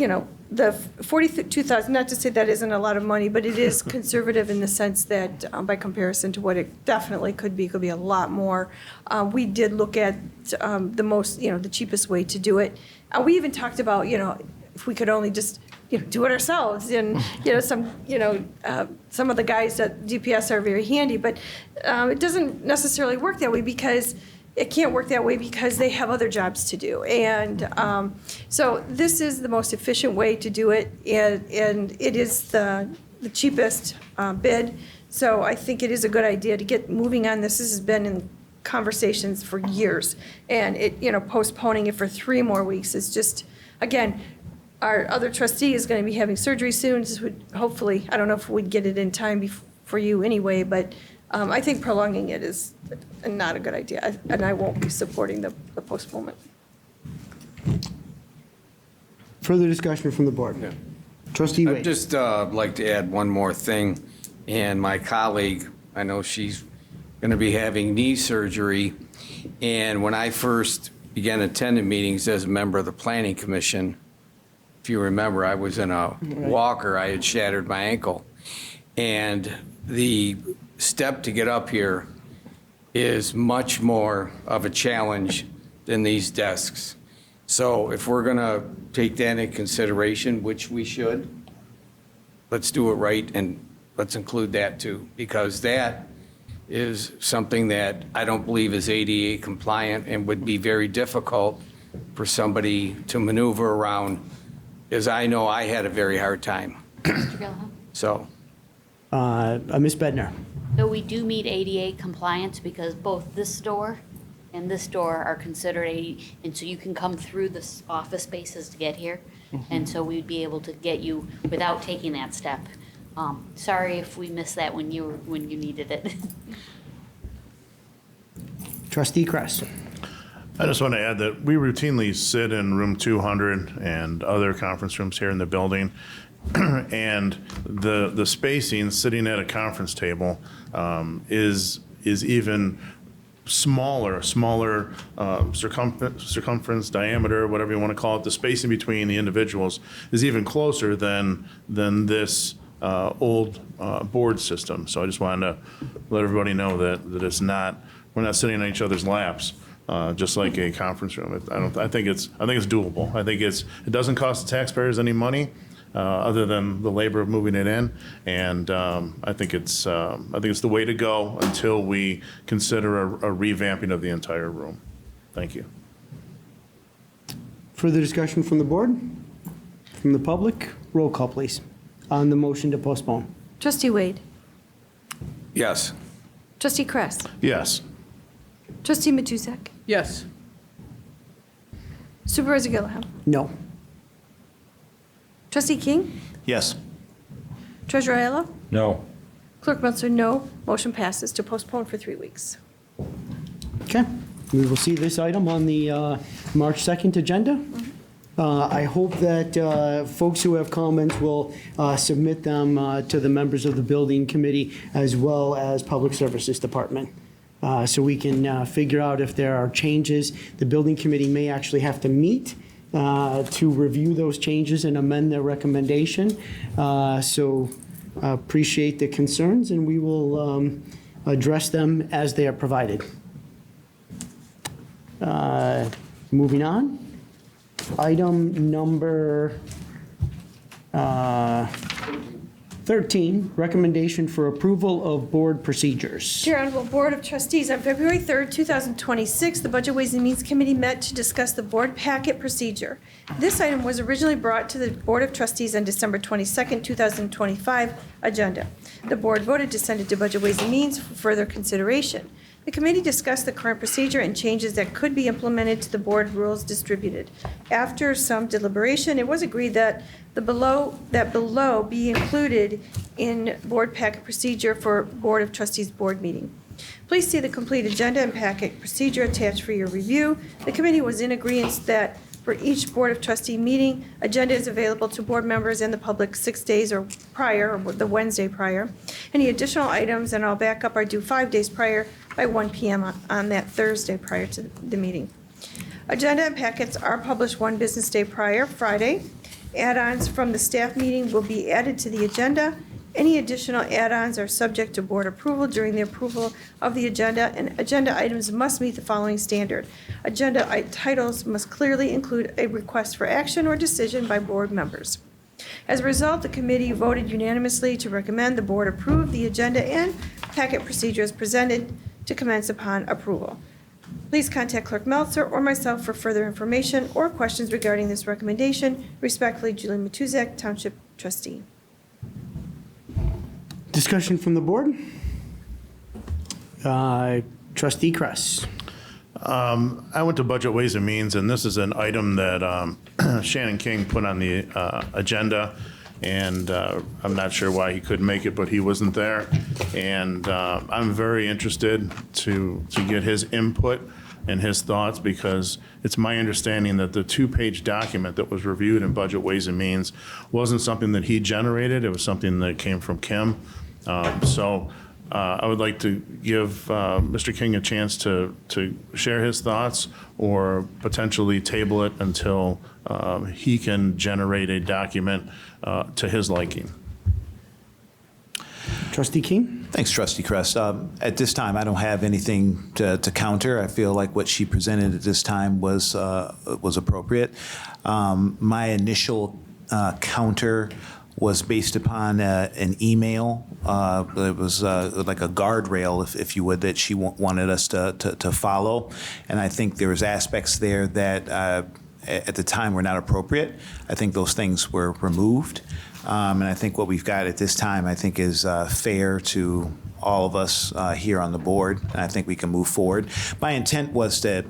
the $42,000, not to say that isn't a lot of money, but it is conservative in the sense that by comparison to what it definitely could be a lot more. We did look at the most, the cheapest way to do it. We even talked about, if we could only just, do it ourselves. And, some of the guys at DPS are very handy, but it doesn't necessarily work that way because it can't work that way because they have other jobs to do. And so this is the most efficient way to do it, and it is the cheapest bid. So I think it is a good idea to get moving on this. This has been in conversations for years, and postponing it for 3 more weeks is just, again, our other trustee is going to be having surgery soon. This would hopefully, I don't know if we'd get it in time for you anyway, but I think prolonging it is not a good idea, and I won't be supporting the postponement. Further discussion from the board? Yeah. Trustee Wade. I'd just like to add one more thing. And my colleague, I know she's going to be having knee surgery. And when I first began attending meetings as a member of the Planning Commission, if you remember, I was in a walker. I had shattered my ankle. And the step to get up here is much more of a challenge than these desks. So if we're going to take that into consideration, which we should, let's do it right, and let's include that too, because that is something that I don't believe is ADA compliant and would be very difficult for somebody to maneuver around, as I know I had a very hard time. Mr. Gilliam? So, Ms. Bednar? So we do meet ADA compliance because both this door and this door are considered ADA, and so you can come through the office spaces to get here. And so we'd be able to get you without taking that step. Sorry if we missed that when you needed it. Trustee Kress? I just want to add that we routinely sit in room 200 and other conference rooms here in the building. And the spacing, sitting at a conference table, is even smaller circumference, diameter, whatever you want to call it. The spacing between the individuals is even closer than this old board system. So I just wanted to let everybody know that it's not, we're not sitting on each other's laps. Just like a conference room. I think it's doable. I think it doesn't cost the taxpayers any money other than the labor of moving it in, and I think it's the way to go until we consider a revamping of the entire room. Thank you. Further discussion from the board? From the public? Roll call, please, on the motion to postpone. Trustee Wade? yes. Trustee Kress? Yes. Trustee Matuzak? Yes. Supervisor Gilliam? No. Trustee King? Yes. Treasurer Ayala? No. Clerk Meltzer, no. Motion passes to postpone for 3 weeks. Okay. We will see this item on the March 2nd agenda. I hope that folks who have comments will submit them to the members of the building committee as well as Public Services Department. So we can figure out if there are changes. The building committee may actually have to meet to review those changes and amend their recommendation. So appreciate the concerns, and we will address them as they are provided. Moving on. Item number 13, recommendation for approval of board procedures. Dear Honorable Board of Trustees, on February 3rd, 2026, the Budget Ways and Means Committee met to discuss the board packet procedure. This item was originally brought to the Board of Trustees on December 22nd, 2025 agenda. The board voted to send it to Budget Ways and Means for further consideration. The committee discussed the current procedure and changes that could be implemented to the board rules distributed. After some deliberation, it was agreed that below be included in board packet procedure for Board of Trustees board meeting. Please see the complete agenda and packet procedure attached for your review. The committee was in agreement that for each Board of Trustee meeting, agenda is available to board members and the public 6 days or prior, or the Wednesday prior. Any additional items, and I'll back up, are due 5 days prior by 1 p.m. on that Thursday prior to the meeting. Agenda and packets are published 1 business day prior, Friday. Add-ons from the staff meeting will be added to the agenda. Any additional add-ons are subject to board approval during the approval of the agenda, and agenda items must meet the following standard. Agenda titles must clearly include a request for action or decision by board members. As a result, the committee voted unanimously to recommend the board approve the agenda and packet procedures presented to commence upon approval. Please contact Clerk Meltzer or myself for further information or questions regarding this recommendation. Respectfully, Julie Matuzak, Township Trustee. Discussion from the board? Trustee Kress. I went to Budget Ways and Means, and this is an item that Shannon King put on the agenda, and I'm not sure why he couldn't make it, but he wasn't there. And I'm very interested to get his input and his thoughts, because it's my understanding that the 2-page document that was reviewed in Budget Ways and Means wasn't something that he generated. It was something that came from Kim. So I would like to give Mr. King a chance to share his thoughts, or potentially table it until he can generate a document to his liking. Trustee King? Thanks, Trustee Kress. At this time, I don't have anything to counter. I feel like what she presented at this time was appropriate. My initial counter was based upon an email. It was like a guardrail, if you would, that she wanted us to follow. And I think there was aspects there that at the time were not appropriate. I think those things were removed. And I think what we've got at this time, I think, is fair to all of us here on the board. And I think we can move forward. My intent was to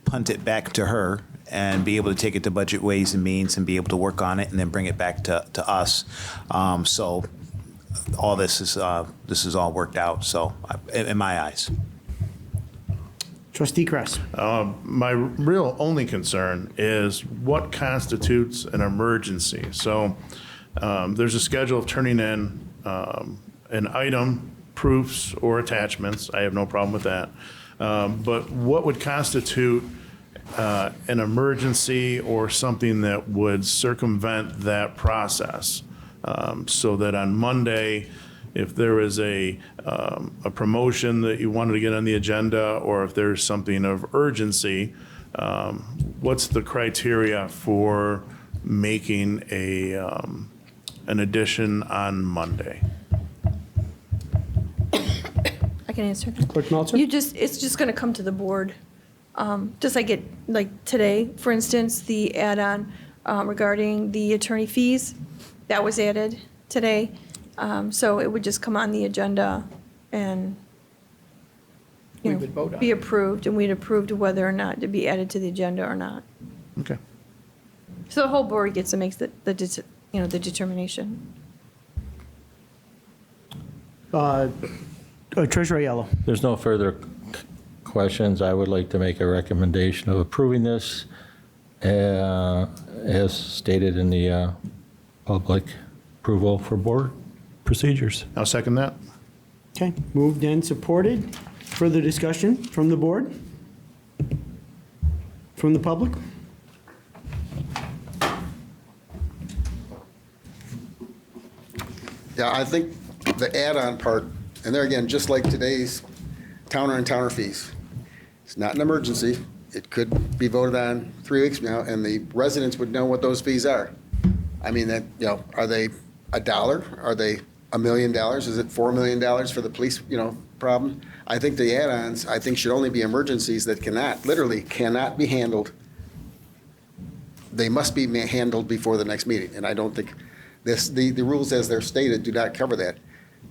punt it back to her and be able to take it to Budget Ways and Means and be able to work on it and then bring it back to us. So all this is all worked out, so in my eyes. Trustee Kress. My real only concern is what constitutes an emergency. So there's a schedule of turning in an item, proofs, or attachments. I have no problem with that. But what would constitute an emergency or something that would circumvent that process? So that on Monday, if there is a promotion that you wanted to get on the agenda, or if there's something of urgency, what's the criteria for making an addition on Monday? I can answer that. Clerk Meltzer? It's just going to come to the board. Just like today, for instance, the add-on regarding the attorney fees, that was added today. So it would just come on the agenda and, We would vote on be it. approved, and we'd approve whether or not to be added to the agenda or not. Okay. So the whole board gets to make the determination. Treasurer Aiello. There's no further questions. I would like to make a recommendation of approving this as stated in the public approval for board procedures. I'll second that. Okay, moved and supported. Further discussion from the board? From the public? Yeah, I think the add-on part, and there again, just like today's towner and towner fees, it's not an emergency. It could be voted on 3 weeks from now, and the residents would know what those fees are. I mean, are they $1? Are they $1 million? Is it $4 million for the police, problem? I think the add-ons, should only be emergencies that literally cannot be handled. They must be handled before the next meeting, and I don't think the rules as they're stated do not cover that.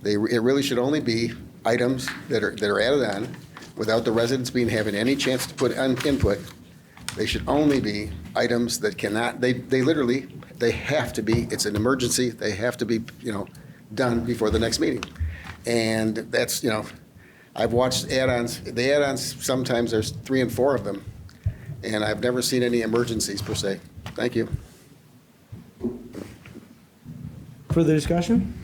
It really should only be items that are added on without the residents having any chance to put input. They should only be items that cannot, they have to be, it's an emergency, they have to be, done before the next meeting. And that's, I've watched add-ons, the add-ons, sometimes there's 3 and 4 of them, and I've never seen any emergencies per se. Thank you. Further discussion?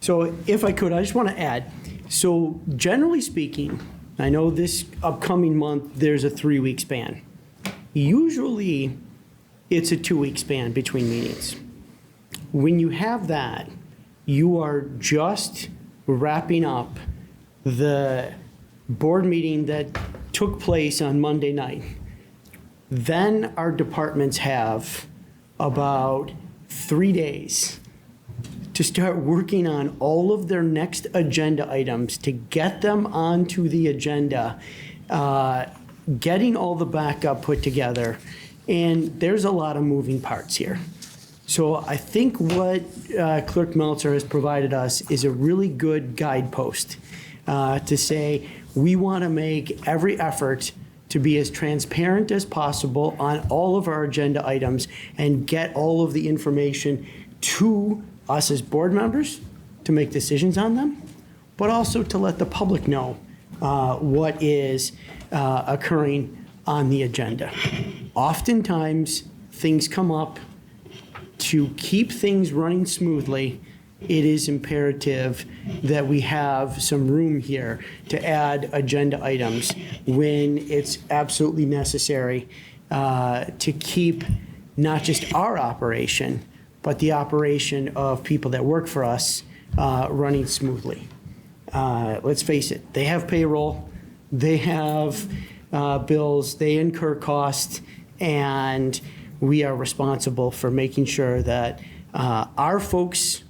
So if I could, I just want to add, so generally speaking, I know this upcoming month, there's a 3-week span. Usually, it's a 2-week span between meetings. When you have that, you are just wrapping up the board meeting that took place on Monday night. Then our departments have about 3 days to start working on all of their next agenda items, to get them onto the agenda, getting all the backup put together. And there's a lot of moving parts here. So I think what Clerk Meltzer has provided us is a really good guidepost to say we want to make every effort to be as transparent as possible on all of our agenda items and get all of the information to us as board members to make decisions on them, but also to let the public know what is occurring on the agenda. Oftentimes, things come up. To keep things running smoothly, it is imperative that we have some room here to add agenda items when it's absolutely necessary to keep not just our operation, but the operation of people that work for us running smoothly. Let's face it, they have payroll, they have bills, they incur costs, and we are responsible for making sure that our folks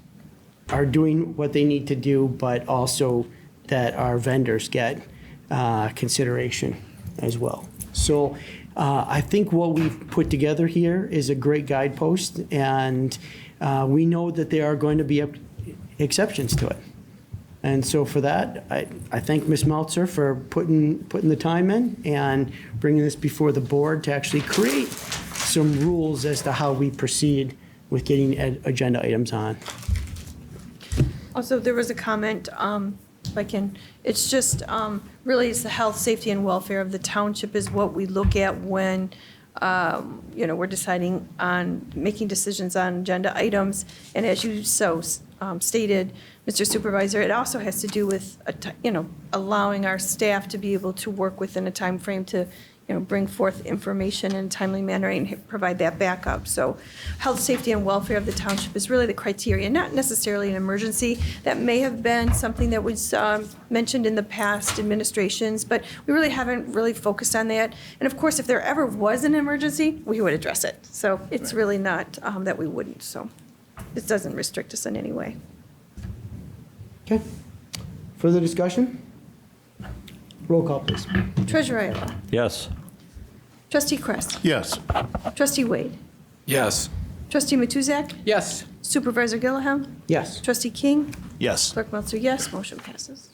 are doing what they need to do, but also that our vendors get consideration as well. So I think what we've put together here is a great guidepost, and we know that there are going to be exceptions to it. And so for that, I thank Ms. Meltzer for putting the time in and bringing this before the board to actually create some rules as to how we proceed with getting agenda items on. Also, there was a comment, if I can, it's just, really, it's the health, safety, and welfare of the township is what we look at when, we're deciding on, making decisions on agenda items. And as you stated, Mr. Supervisor, it also has to do with, allowing our staff to be able to work within a time frame to, bring forth information in a timely manner and provide that backup. So health, safety, and welfare of the township is really the criteria, not necessarily an emergency. That may have been something that was mentioned in the past administrations, but we really haven't really focused on that. And of course, if there ever was an emergency, we would address it. So it's really not that we wouldn't. So this doesn't restrict us in any way. Okay. Further discussion? Roll call, please. Treasurer Aiello. Yes. Trustee Kress. Yes. Trustee Wade. Yes. Trustee Matuzak. Yes. Supervisor Gillaham. Yes. Trustee King. Yes. Clerk Meltzer, yes. Motion passes.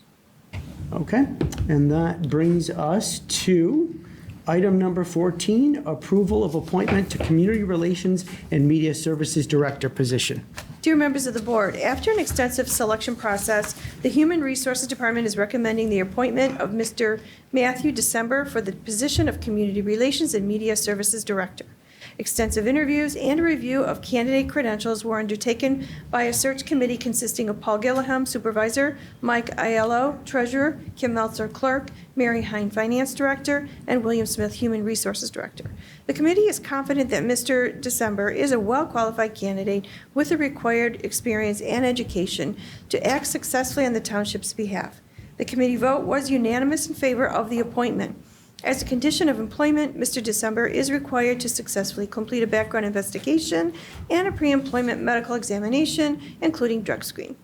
Okay, and that brings us to item number 14, approval of appointment to Community Relations and Media Services Director position. Dear members of the board, after an extensive selection process, the Human Resources Department is recommending the appointment of Mr. Matthew December for the position of Community Relations and Media Services Director. Extensive interviews and a review of candidate credentials were undertaken by a search committee consisting of Paul Gillaham, Supervisor, Mike Aiello, Treasurer, Kim Meltzer, Clerk, Mary Hine, Finance Director, and William Smith, Human Resources Director. The committee is confident that Mr. December is a well-qualified candidate with the required experience and education to act successfully on the township's behalf. The committee vote was unanimous in favor of the appointment. As a condition of employment, Mr. December is required to successfully complete a background investigation and a pre-employment medical examination, including drug screen.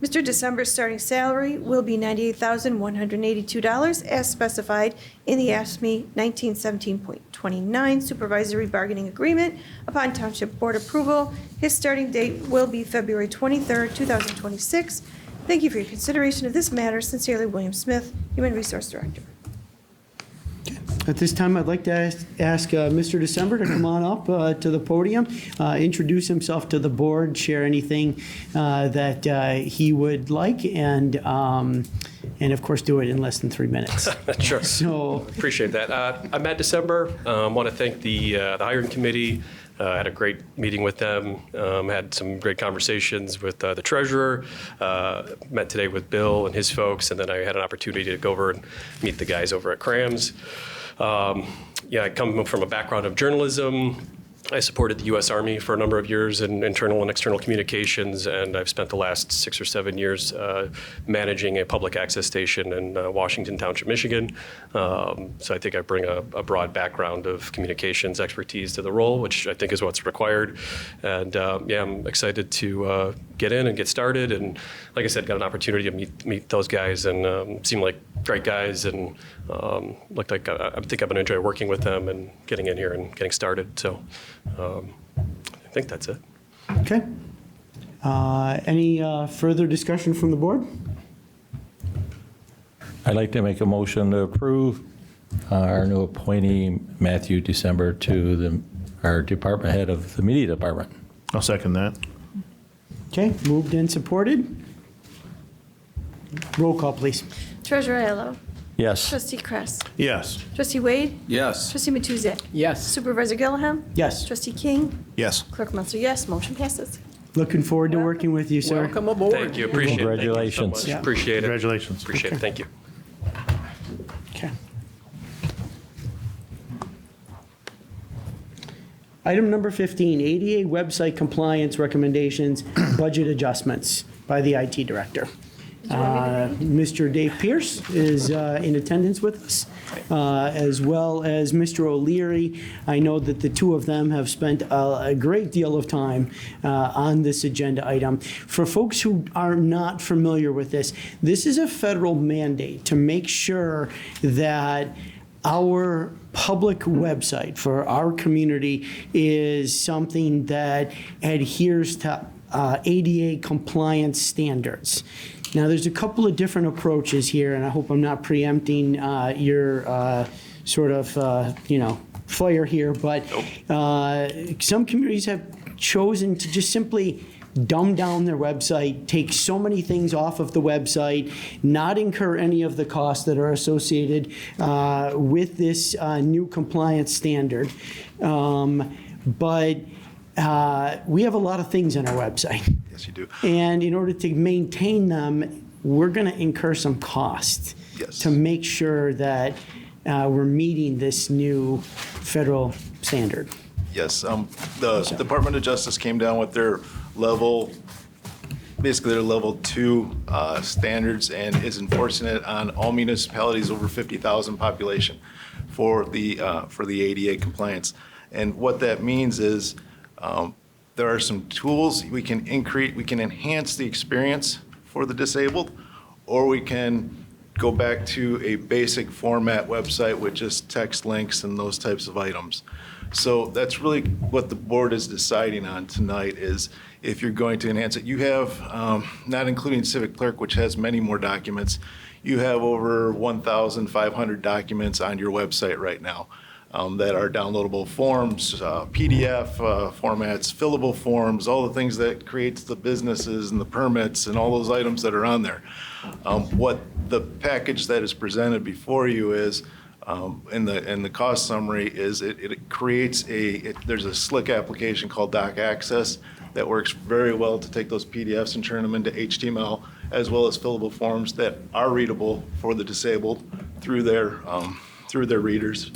Mr. December's starting salary will be $98,182 as specified in the AFSCME 1917.29 Supervisory Bargaining Agreement. Upon Township Board approval, his starting date will be February 23rd, 2026. Thank you for your consideration of this matter. Sincerely, William Smith, Human Resource Director. At this time, I'd like to ask Mr. December to come on up to the podium, introduce himself to the board, share anything that he would like, and of course, do it in less than 3 minutes. Sure. So Appreciate that. I'm Matt December. Want to thank the hiring committee. Had a great meeting with them. Had some great conversations with the treasurer. Met today with Bill and his folks, and then I had an opportunity to go over and meet the guys over at Crams. I come from a background of journalism. I supported the U.S. Army for a number of years in internal and external communications, and I've spent the last 6 or 7 years managing a public access station in Washington Township, Michigan. So I think I bring a broad background of communications expertise to the role, which I think is what's required. And I'm excited to get in and get started. And like I said, got an opportunity to meet those guys, and seem like great guys, and looked like I think I'm going to enjoy working with them and getting in here and getting started. So I think that's it. okay. Any further discussion from the board? I'd like to make a motion to approve our new appointee, Matthew December, to our department head of the media department. I'll second that. Okay, moved and supported. Roll call, please. Treasurer Aiello. Yes. Trustee Kress. Yes. Trustee Wade. Yes. Trustee Matuzak. Yes. Supervisor Gillaham. Yes. Trustee King. Yes. Clerk Meltzer, yes. Motion passes. Looking forward to working with you, sir. Welcome aboard. Thank you. Appreciate it. Congratulations. Thank you so Yeah. much. Appreciate it. Congratulations. Appreciate it. Thank you. Okay. Item number 15, ADA website compliance recommendations, budget adjustments by the IT director. Mr. Dave Pierce is in attendance with us, as well as Mr. O'Leary. I know that the two of them have spent a great deal of time on this agenda item. For folks who are not familiar with this is a federal mandate to make sure that our public website for our community is something that adheres to ADA compliance standards. Now, there's a couple of different approaches here, and I hope I'm not preempting your sort of, fire here, but some communities have chosen to just simply dumb down their website, take so many things off of the website, not incur any of the costs that are associated with this new compliance standard. But we have a lot of things on our website. Yes, you do. And in order to maintain them, we're going to incur some costs to make sure that we're meeting this new federal standard. Yes, the Department of Justice came down with their level 2 standards and is enforcing it on all municipalities over 50,000 population for the ADA compliance. And what that means is there are some tools we can enhance the experience for the disabled, or we can go back to a basic format website with just text links and those types of items. So that's really what the board is deciding on tonight, is if you're going to enhance it. You have, not including Civic Clerk, which has many more documents, you have over 1,500 documents on your website right now that are downloadable forms, PDF formats, fillable forms, all the things that creates the businesses and the permits and all those items that are on there. What the package that is presented before you is, in the cost summary, is it creates there's a slick application called Doc Access that works very well to take those PDFs and turn them into HTML, as well as fillable forms that are readable for the disabled through their readers.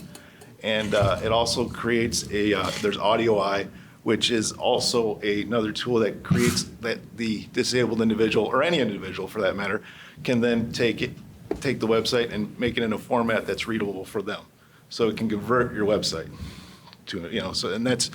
And it also creates there's AudioEye, which is also another tool that creates that the disabled individual, or any individual for that matter, can then take the website and make it in a format that's readable for them. So it can convert your website to, and that's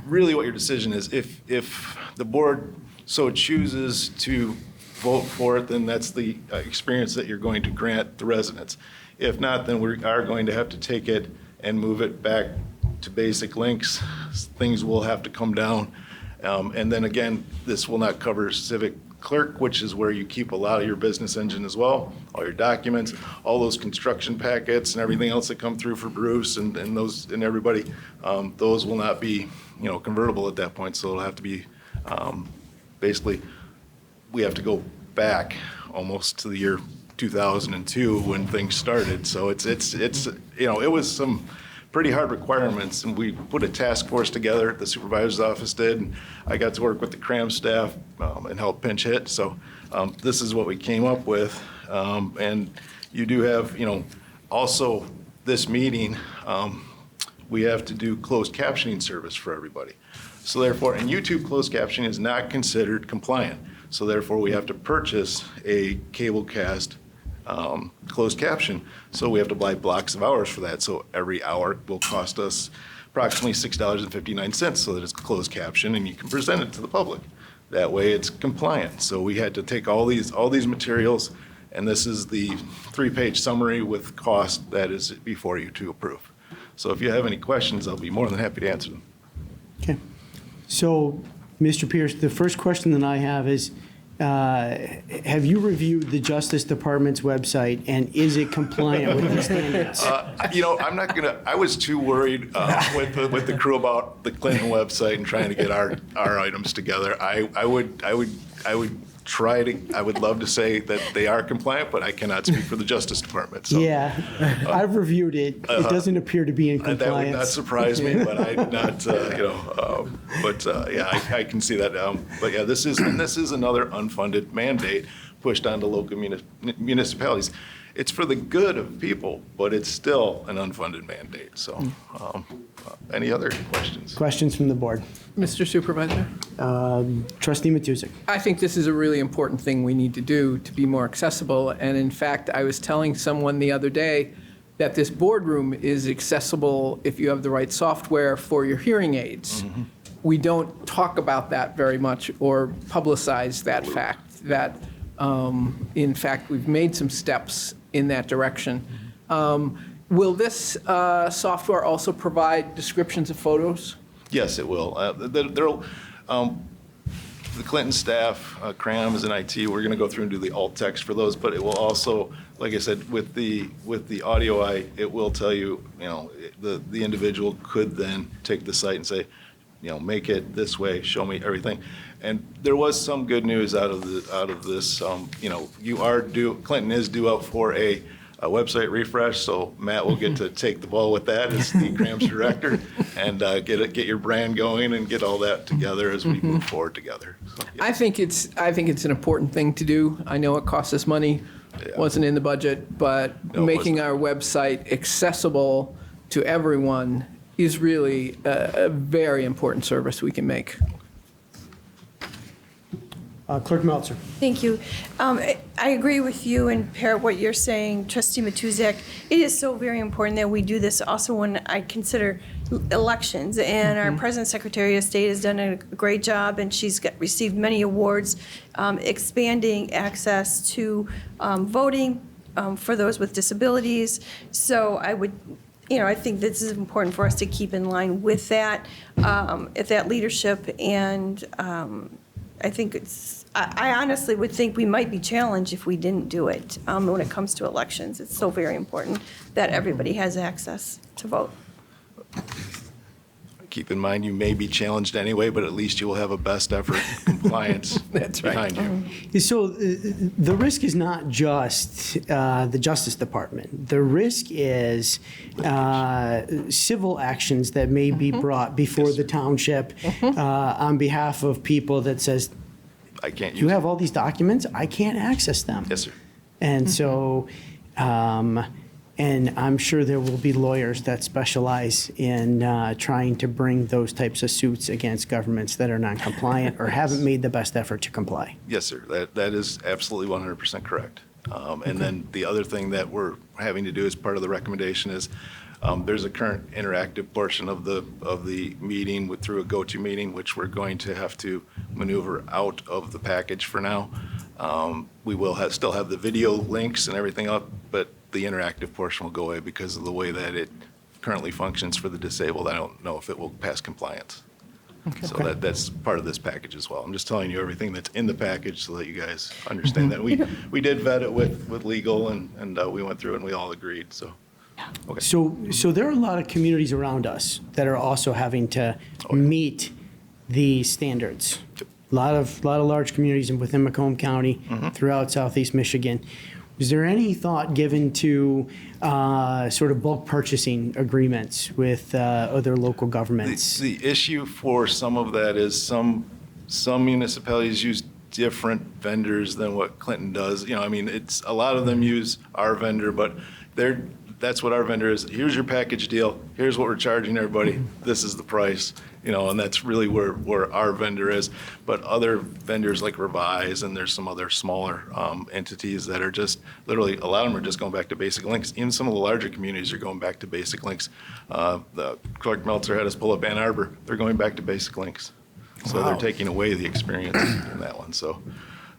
really what your decision is. If the board so chooses to vote for it, then that's the experience that you're going to grant the residents. If not, then we are going to have to take it and move it back to basic links. Things will have to come down. And then again, this will not cover Civic Clerk, which is where you keep a lot of your business engine as well, all your documents, all those construction packets and everything else that come through for Bruce and those and everybody. Those will not be, convertible at that point. So it'll have to be, basically, we have to go back almost to the year 2002 when things started. So it's it was some pretty hard requirements, and we put a task force together, the supervisor's office did, and I got to work with the CRAM staff and help pinch hit. So this is what we came up with. And you do have, also this meeting, we have to do closed captioning service for everybody. So therefore, and YouTube closed captioning is not considered compliant. So therefore, we have to purchase a Cablecast closed caption. So we have to buy blocks of hours for that. So every hour will cost us approximately $6.59 so that it's closed caption and you can present it to the public. That way it's compliant. So we had to take all these materials, and this is the 3-page summary with cost that is before you to approve. So if you have any questions, I'll be more than happy to answer them. Okay. So, Mr. Pierce, the first question that I have is, have you reviewed the Justice Department's website, and is it compliant with the standards? I'm not gonna. I was too worried with the crew about the Clinton website and trying to get our items together. I would try to. I would love to say that they are compliant, but I cannot speak for the Justice Department. So, yeah, I've reviewed it. It doesn't appear to be in compliance. That would not surprise me, but I'm not. I can see that. But yeah, this is another unfunded mandate pushed onto local municipalities. It's for the good of people, but it's still an unfunded mandate. So, any other questions? Questions from the board? Mr. Supervisor? Trustee Matusek. I think this is a really important thing we need to do to be more accessible. And in fact, I was telling someone the other day that this boardroom is accessible if you have the right software for your hearing aids. We don't talk about that very much or publicize that fact, that in fact, we've made some steps in that direction. Will this software also provide descriptions of photos? Yes, it will. The Clinton staff, CRAM is in IT, we're going to go through and do the alt text for those, but it will also, like I said, with the audio eye, it will tell you, the individual could then take the site and say, make it this way, show me everything. And there was some good news out of this. Clinton is due out for a website refresh, so Matt will get to take the ball with that as the CRAM's director and get your brand going and get all that together as we move forward together. So, yeah. I think it's an important thing to do. I know it costs us money, wasn't in the budget, but making our website accessible to everyone is really a very important service we can make. Clerk Meltzer. Thank you. I agree with you and pair what you're saying, Trustee Matuzak. It is so very important that we do this also when I consider elections. And our President Secretary of State has done a great job, and she's received many awards expanding access to voting for those with disabilities. So I think this is important for us to keep in line with that, at that leadership. And I think I honestly would think we might be challenged if we didn't do it when it comes to elections. It's so very important that everybody has access to vote. Keep in mind, you may be challenged anyway, but at least you will have a best effort compliance behind you. So the risk is not just the Justice Department. The risk is civil actions that may be brought before the township on behalf of people that says, I can't use you have all these documents, I can't access them. Yes, sir. And so, and I'm sure there will be lawyers that specialize in trying to bring those types of suits against governments that are non-compliant or haven't made the best effort to comply. Yes, sir. That is absolutely 100% correct. And then the other thing that we're having to do as part of the recommendation is there's a current interactive portion of the meeting through a go-to meeting, which we're going to have to maneuver out of the package for now. We will still have the video links and everything up, but the interactive portion will go away because of the way that it currently functions for the disabled. I don't know if it will pass compliance. Okay. So that's part of this package as well. I'm just telling you everything that's in the package so that you guys understand that. We did vet it with legal and we went through it and we all agreed. So. Okay. So there are a lot of communities around us that are also having to meet the standards. A lot of large communities within Macomb County, throughout Southeast Michigan. Is there any thought given to sort of bulk purchasing agreements with other local governments? The issue for some of that is some municipalities use different vendors than what Clinton does. It's a lot of them use our vendor, but that's what our vendor is. Here's your package deal. Here's what we're charging everybody. This is the price, and that's really where our vendor is. But other vendors like Revise, and there's some other smaller entities that are just literally, a lot of them are just going back to basic links. Even some of the larger communities are going back to basic links. The Clark Meltzer had us pull up Ann Arbor. They're going back to basic links. So they're taking away the experience in that one. So.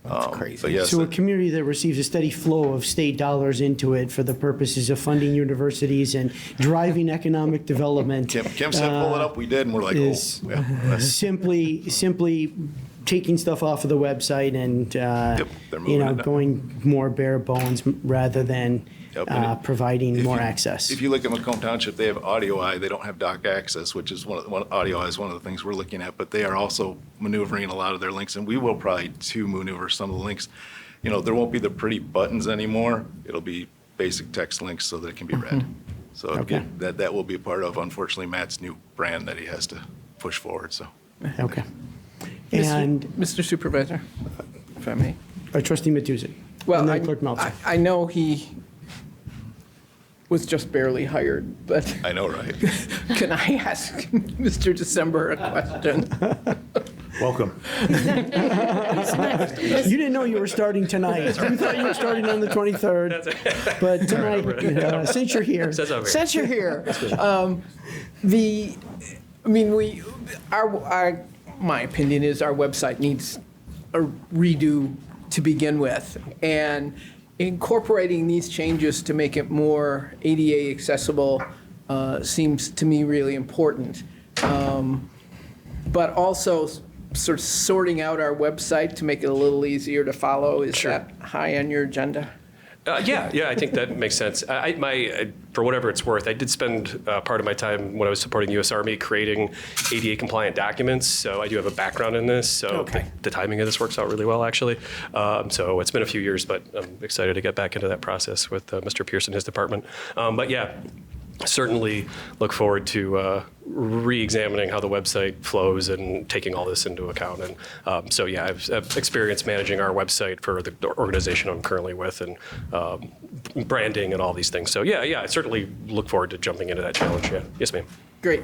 That's crazy. But yes, so a community that receives a steady flow of state dollars into it for the purposes of funding universities and driving economic development. Kim said pull it up, we did, and we're like, simply taking stuff off of the website and going more bare bones rather than providing more access. If you look at Macomb Township, they have Audio Eye. They don't have doc access, which is Audio Eye is one of the things we're looking at. But they are also maneuvering a lot of their links, and we will probably maneuver some of the links. There won't be the pretty buttons anymore. It'll be basic text links so that it can be read. So that will be a part of, unfortunately, Matt's new brand that he has to push forward. So okay. And Mr. Supervisor, if I may. Trustee Matuzzi. Well, And then Clerk Melton. I know he was just barely hired, but I know, right? can I ask Mr. December a question? Welcome. You didn't know you were starting tonight. You thought you were starting on the 23rd. But tonight, since you're here. Since you're here, my opinion is our website needs a redo to begin with, and incorporating these changes to make it more ADA accessible seems to me really important. But also sort of sorting out our website to make it a little easier to follow, is that high on your agenda? Yeah, I think that makes sense. For whatever it's worth, I did spend part of my time when I was supporting the U.S. Army creating ADA compliant documents. So I do have a background in this. So the timing of this works out really well, actually. So it's been a few years, but I'm excited to get back into that process with Mr. Pierce and his department. But yeah, certainly look forward to re-examining how the website flows and taking all this into account. And so, yeah, I've experience managing our website for the organization I'm currently with, and branding and all these things. So, yeah, I certainly look forward to jumping into that challenge. Yeah. Yes, ma'am. Great.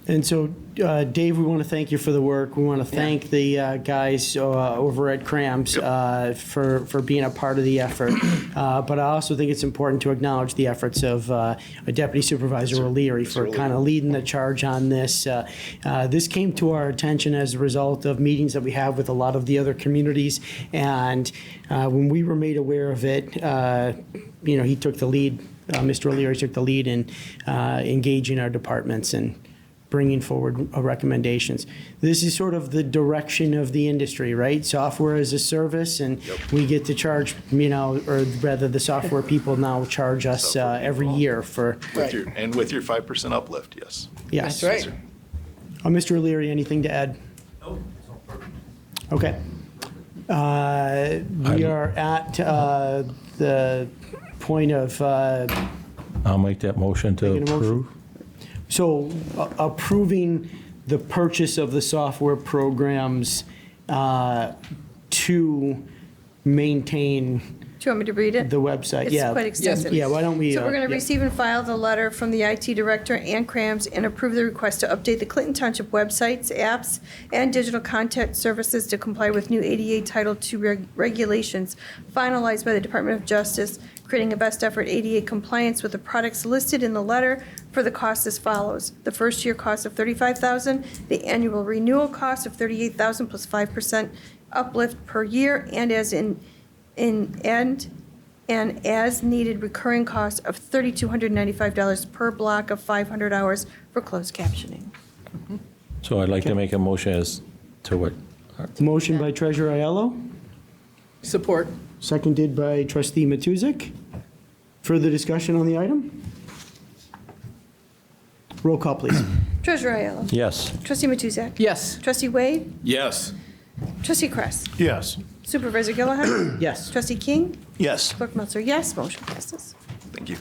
And so, Dave, we want to thank you for the work. We want to thank the guys over at CRAMS for being a part of the effort. But I also think it's important to acknowledge the efforts of Deputy Supervisor O'Leary for kind of leading the charge on this. This came to our attention as a result of meetings that we have with a lot of the other communities. And when we were made aware of it, he took the lead. Mr. O'Leary took the lead in engaging our departments and bringing forward recommendations. This is sort of the direction of the industry, right? Software as a service, and we get to charge, or rather the software people now charge us every year for. With your 5% uplift, yes. Yes. That's right. Mr. O'Leary, anything to add? No. Okay. We are at the point of. I'll make that motion to Making a motion? approve. So approving the purchase of the software programs to maintain Do you want me to read it? the website? It's quite extensive. Yeah, why don't we? So we're going to yeah. receive and file the letter from the IT director and CRAMS and approve the request to update the Clinton Township websites, apps, and digital content services to comply with new ADA Title II regulations finalized by the Department of Justice, creating a best effort ADA compliance with the products listed in the letter for the cost as follows. The first year cost of $35,000, the annual renewal cost of $38,000 plus 5% uplift per year, and as needed recurring cost of $3,295 per block of 500 hours for closed captioning. So I'd like to make a motion as to what, Motion by Treasurer Aiello, Support. seconded by Trustee Matuzak. Further discussion on the item? Roll call, please. Treasurer Aiello. yes. Trustee Matuzak. Yes. Trustee Wade. Yes. Trustee Kress. Yes. Supervisor Gillahan. Yes. Trustee King. Yes. Clerk Meltzer, yes. Motion passes. Thank you.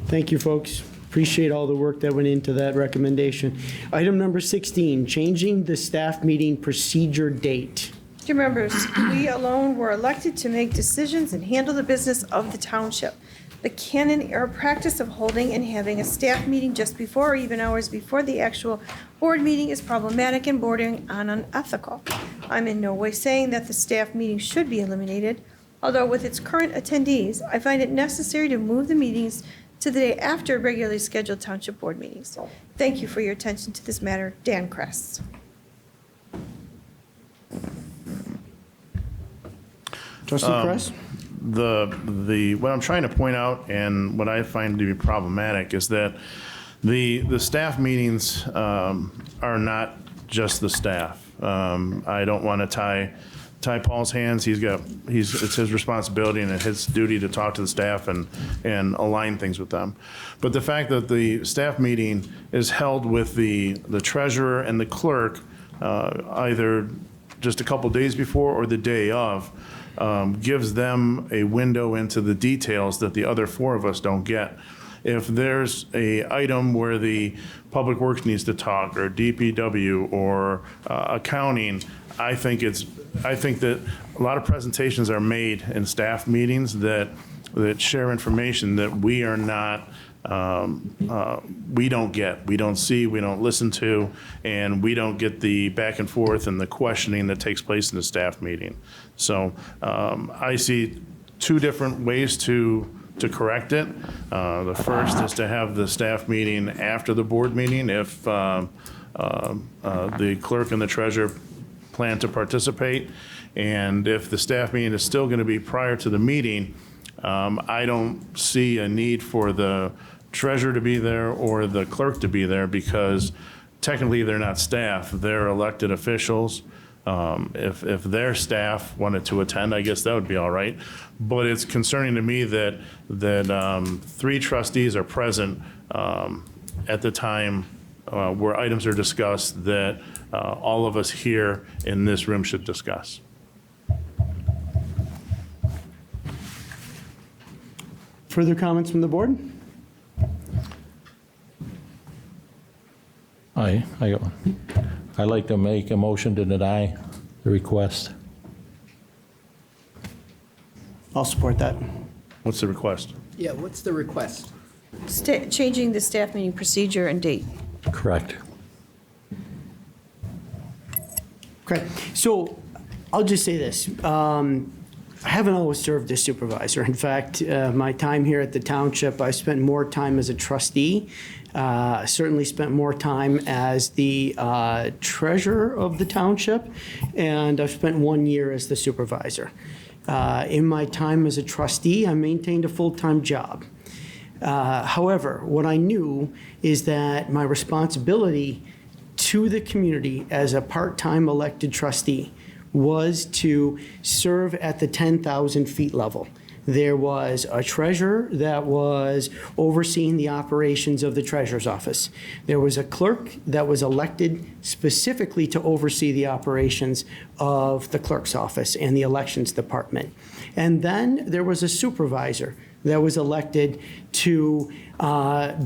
Thank you, folks. Appreciate all the work that went into that recommendation. Item number 16, changing the staff meeting procedure date. Dear members, we alone were elected to make decisions and handle the business of the township. The canon-era practice of holding and having a staff meeting just before or even hours before the actual board meeting is problematic and bordering on unethical. I'm in no way saying that the staff meeting should be eliminated, although with its current attendees, I find it necessary to move the meetings to the day after regularly scheduled township board meetings. Thank you for your attention to this matter. Dan Kress. Trustee Kress? What I'm trying to point out and what I find to be problematic is that the staff meetings are not just the staff. I don't want to tie Paul's hands. It's his responsibility and his duty to talk to the staff and align things with them. But the fact that the staff meeting is held with the treasurer and the clerk either just a couple days before or the day of, gives them a window into the details that the other four of us don't get. if there's a item where the Public Works needs to talk, or DPW, or accounting, I think that a lot of presentations are made in staff meetings that share information that we are not, we don't get, we don't see, we don't listen to, and we don't get the back and forth and the questioning that takes place in the staff meeting. So I see two different ways to correct it. The first is to have the staff meeting after the board meeting if the clerk and the treasurer plan to participate. And if the staff meeting is still going to be prior to the meeting, I don't see a need for the treasurer to be there or the clerk to be there, because technically they're not staff, they're elected officials. If their staff wanted to attend, I guess that would be all right. But it's concerning to me that three trustees are present at the time where items are discussed that all of us here in this room should discuss. Further comments from the board? I got one. I'd like to make a motion to deny the request. I'll support that. What's the request? Yeah, what's the request? Changing the staff meeting procedure and date. Correct. Okay, so I'll just say this. I haven't always served as supervisor. In fact, my time here at the township, I spent more time as a trustee. I certainly spent more time as the treasurer of the township, and I've spent 1 year as the supervisor. In my time as a trustee, I maintained a full-time job. However, what I knew is that my responsibility to the community as a part-time elected trustee was to serve at the 10,000 feet level. There was a treasurer that was overseeing the operations of the treasurer's office. There was a clerk that was elected specifically to oversee the operations of the clerk's office and the elections department. And then there was a supervisor that was elected to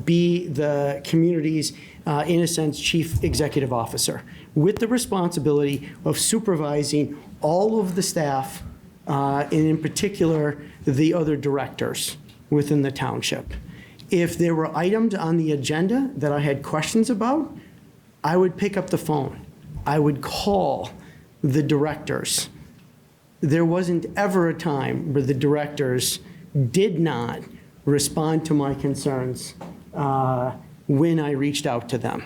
be the community's, in a sense, chief executive officer, with the responsibility of supervising all of the staff, and in particular, the other directors within the township. If there were items on the agenda that I had questions about, I would pick up the phone. I would call the directors. There wasn't ever a time where the directors did not respond to my concerns when I reached out to them.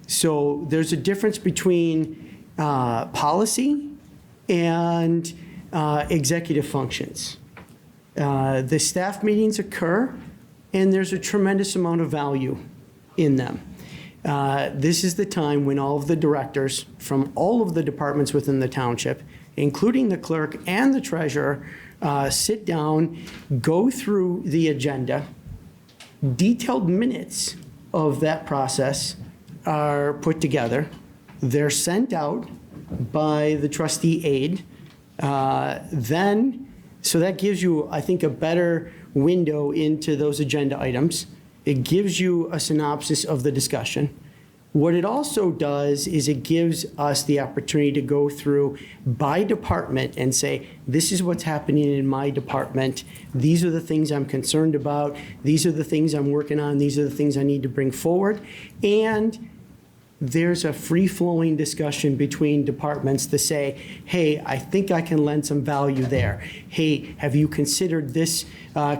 So there's a difference between policy and executive functions. The staff meetings occur, and there's a tremendous amount of value in them. This is the time when all of the directors from all of the departments within the township, including the clerk and the treasurer, sit down, go through the agenda. Detailed minutes of that process are put together. They're sent out by the trustee aide. So that gives you, I think, a better window into those agenda items. It gives you a synopsis of the discussion. What it also does is it gives us the opportunity to go through by department and say, this is what's happening in my department. These are the things I'm concerned about. These are the things I'm working on. These are the things I need to bring forward. And there's a free-flowing discussion between departments to say, hey, I think I can lend some value there. Hey, have you considered this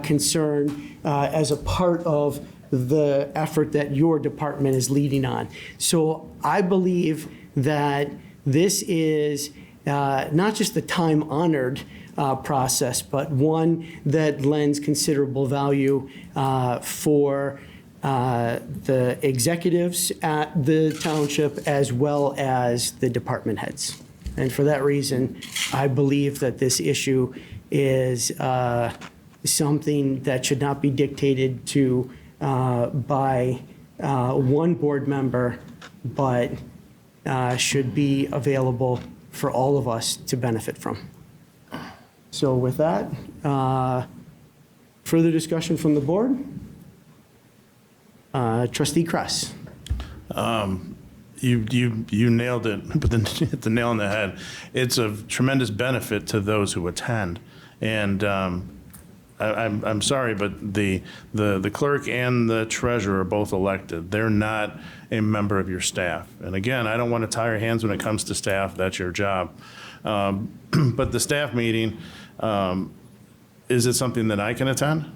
concern as a part of the effort that your department is leading on? So I believe that this is not just a time-honored process, but one that lends considerable value for the executives at the township as well as the department heads. And for that reason, I believe that this issue is something that should not be dictated to by one board member, but should be available for all of us to benefit from. So with that, Further discussion from the board? Trustee Kress. You nailed it, but then hit the nail on the head. It's of tremendous benefit to those who attend. And I'm sorry, but the clerk and the treasurer are both elected. They're not a member of your staff. And again, I don't want to tie your hands when it comes to staff. That's your job. But the staff meeting, is it something that I can attend?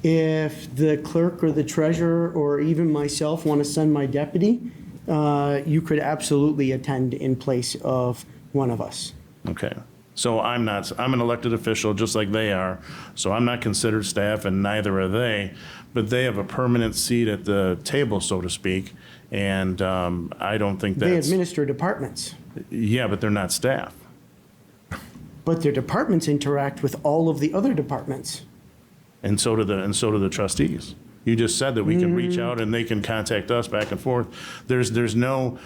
If the clerk or the treasurer or even myself want to send my deputy, you could absolutely attend in place of one of us. Okay. So I'm an elected official just like they are. So I'm not considered staff and neither are they, but they have a permanent seat at the table, so to speak. And I don't think They that's. administer departments, Yeah, but they're not staff. but their departments interact with all of the other departments. And so do the trustees. You just said that we can reach out and they can contact us back and forth. There's no,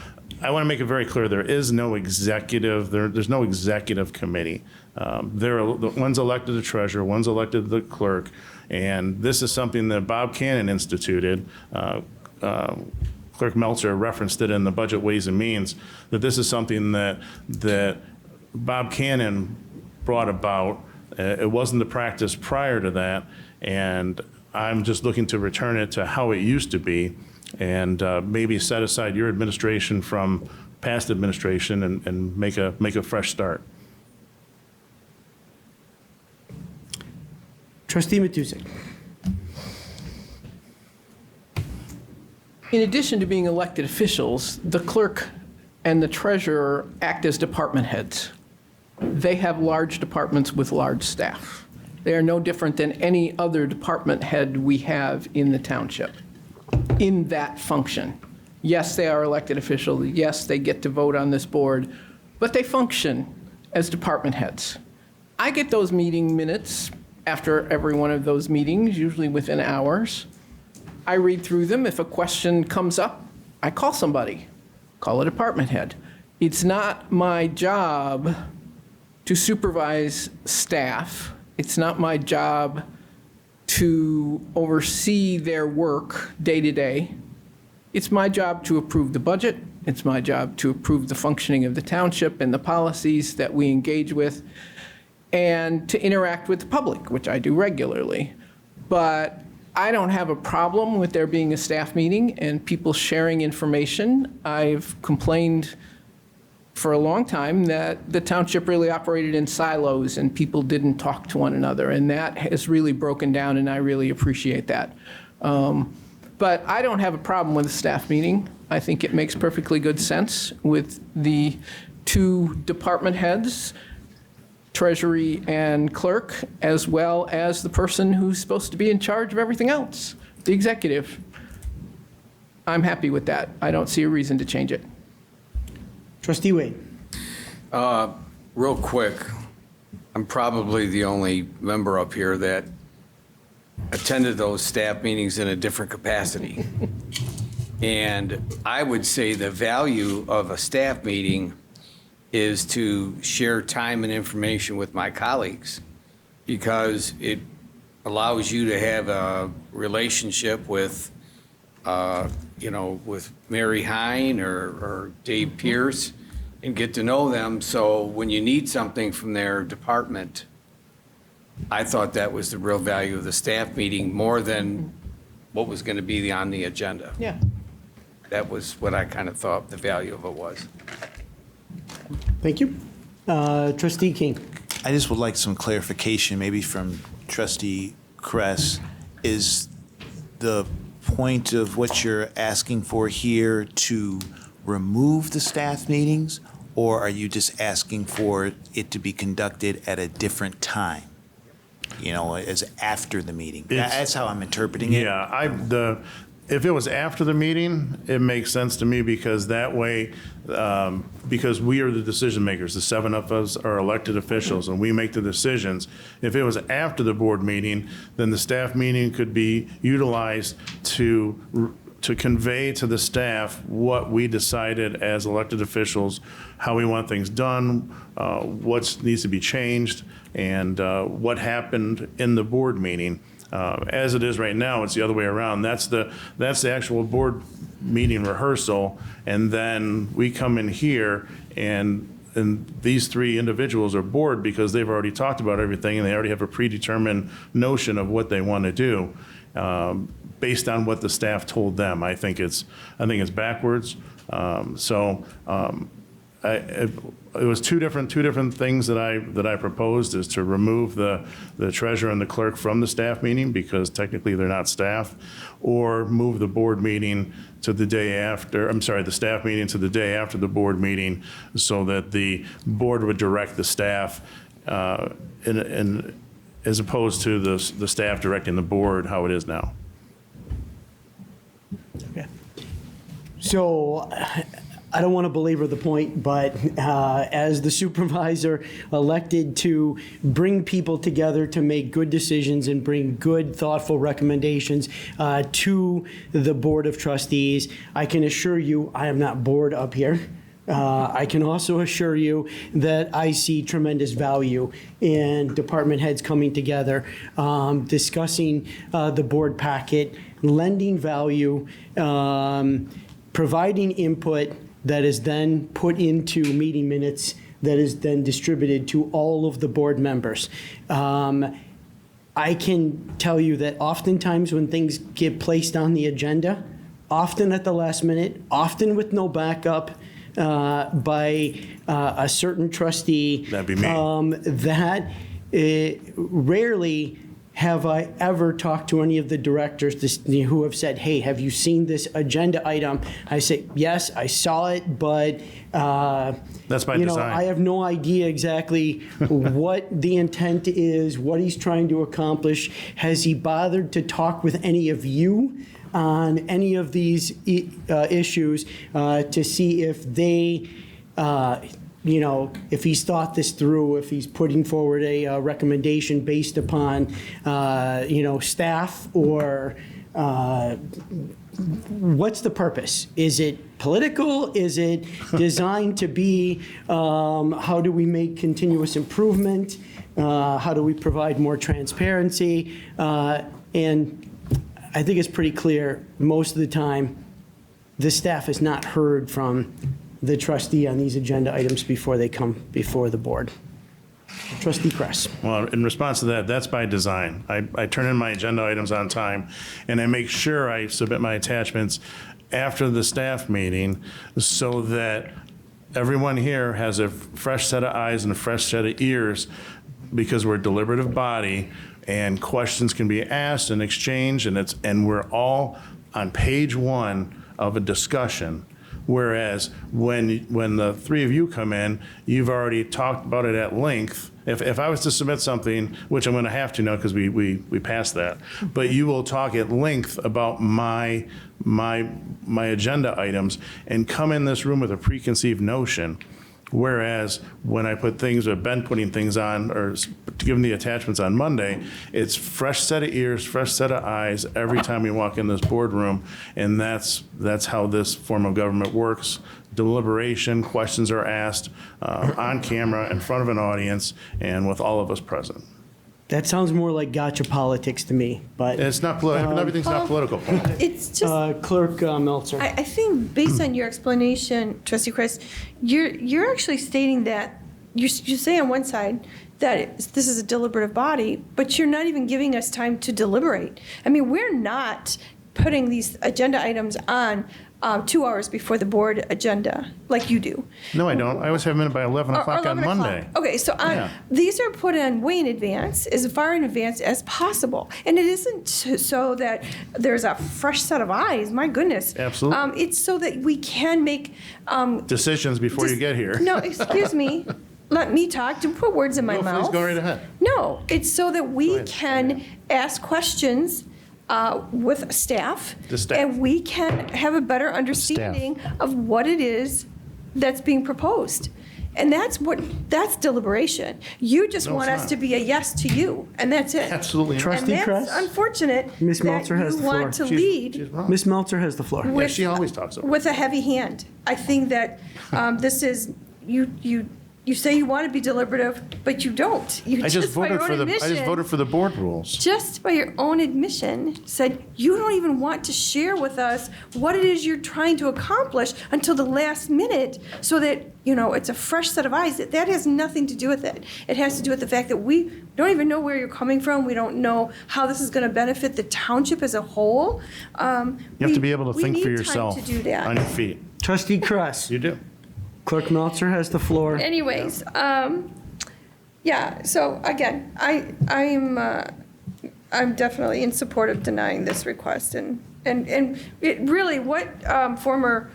I want to make it very clear, there is no executive, there's no executive committee. One's elected the treasurer, one's elected the clerk, and this is something that Bob Cannon instituted. Clerk Meltzer referenced it in the Budget Ways and Means, that this is something that Bob Cannon brought about. It wasn't the practice prior to that, and I'm just looking to return it to how it used to be, and maybe set aside your administration from past administration and make a fresh start. Trustee Matusek. In addition to being elected officials, the clerk and the treasurer act as department heads. They have large departments with large staff. They are no different than any other department head we have in the township in that function. Yes, they are elected officials. Yes, they get to vote on this board, but they function as department heads. I get those meeting minutes after every one of those meetings, usually within hours. I read through them. If a question comes up, I call somebody, call a department head. It's not my job to supervise staff. It's not my job to oversee their work day to day. It's my job to approve the budget. It's my job to approve the functioning of the township and the policies that we engage with, and to interact with the public, which I do regularly. But I don't have a problem with there being a staff meeting and people sharing information. I've complained for a long time that the township really operated in silos and people didn't talk to one another, and that has really broken down, and I really appreciate that. But I don't have a problem with a staff meeting. I think it makes perfectly good sense with the two department heads, treasury and clerk, as well as the person who's supposed to be in charge of everything else, the executive. I'm happy with that. I don't see a reason to change it. Trustee Wade. Real quick, I'm probably the only member up here that attended those staff meetings in a different capacity. And I would say the value of a staff meeting is to share time and information with my colleagues, because it allows you to have a relationship with, with Mary Hine or Dave Pierce and get to know them. So when you need something from their department, I thought that was the real value of the staff meeting, more than what was going to be on the agenda. Yeah. That was what I kind of thought the value of it was. Thank you. Trustee King. I just would like some clarification, maybe from Trustee Kress. Is the point of what you're asking for here to remove the staff meetings, or are you just asking for it to be conducted at a different time? As after the meeting? That's how I'm interpreting it. Yeah, if it was after the meeting, it makes sense to me, because that way, because we are the decision makers, the seven of us are elected officials and we make the decisions. If it was after the board meeting, then the staff meeting could be utilized to to convey to the staff what we decided as elected officials, how we want things done, what needs to be changed, and what happened in the board meeting. As it is right now, it's the other way around. That's the actual board meeting rehearsal, and then we come in here and these three individuals are bored because they've already talked about everything and they already have a predetermined notion of what they want to do based on what the staff told them. I think it's backwards. It was two different things that I proposed, is to remove the treasurer and the clerk from the staff meeting because technically they're not staff, or move the board meeting to the day after, the staff meeting to the day after the board meeting so that the board would direct the staff as opposed to the staff directing the board how it is now. Okay. So I don't want to belabor the point, but as the supervisor elected to bring people together to make good decisions and bring good, thoughtful recommendations to the Board of Trustees, I can assure you I am not bored up here. I can also assure you that I see tremendous value in department heads coming together, discussing the board packet, lending value, providing input that is then put into meeting minutes that is then distributed to all of the board members. I can tell you that oftentimes when things get placed on the agenda, often at the last minute, often with no backup, by a certain trustee. That'd be me. Rarely have I ever talked to any of the directors who have said, hey, have you seen this agenda item? I say, yes, I saw it, but that's by design. I have no idea exactly what the intent is, what he's trying to accomplish. Has he bothered to talk with any of you on any of these issues to see if they, if he's thought this through, if he's putting forward a recommendation based upon, staff, or what's the purpose? Is it political? Is it designed to be, how do we make continuous improvement? How do we provide more transparency? And I think it's pretty clear most of the time the staff has not heard from the trustee on these agenda items before they come before the board. Trustee Kress. Well, in response to that, that's by design. I turn in my agenda items on time, and I make sure I submit my attachments after the staff meeting so that everyone here has a fresh set of eyes and a fresh set of ears, because we're a deliberative body and questions can be asked and exchanged, and we're all on page one of a discussion. Whereas when the three of you come in, you've already talked about it at length. If I was to submit something, which I'm going to have to now because we passed that, but you will talk at length about my agenda items and come in this room with a preconceived notion. Whereas when I put things, or been putting things on, or giving the attachments on Monday, it's fresh set of ears, fresh set of eyes every time we walk in this boardroom, and that's how this form of government works. Deliberation, questions are asked on camera, in front of an audience, and with all of us present. That sounds more like gotcha politics to me, but. It's not political. Everything's not political. It's just. Clerk Meltzer. I think based on your explanation, Trustee Chris, you're actually stating that, you say on one side that this is a deliberative body, but you're not even giving us time to deliberate. I mean, we're not putting these agenda items on 2 hours before the board agenda, like you do. No, I don't. I always have them in by 11 o'clock on 11 o'clock. Monday. Okay, so these are put in way in advance, as far in advance as possible. And it isn't so that there's a fresh set of eyes, my goodness. Absolutely. It's so that we can make decisions before you get here. No, excuse me. Let me talk. Don't put words in my mouth. Please go right ahead. No, it's so that we can ask questions with staff, and we can have a better understanding of what it is that's being proposed. And that's deliberation. You just No, it's want us not. to be a yes to you, and that's it. Absolutely not. Trustee And Kress? that's unfortunate Ms. that Meltzer has you the floor. want to She's lead wrong. Ms. Meltzer has the floor. Yeah, with- she always talks over. with a heavy hand. I think that this is, you say you want to be deliberative, but you don't. You I just by your voted own for the, I just admission- voted for the board rules. just by your own admission, said you don't even want to share with us what it is you're trying to accomplish until the last minute so that, it's a fresh set of eyes. That has nothing to do with it. It has to do with the fact that we don't even know where you're coming from. We don't know how this is going to benefit the township as a whole. You have to be able to think for We need yourself time to do that. on your feet. Trustee Kress. You do. Clerk Meltzer has the floor. Anyways, yeah, so again, I'm definitely in support of denying this request, and it really, what former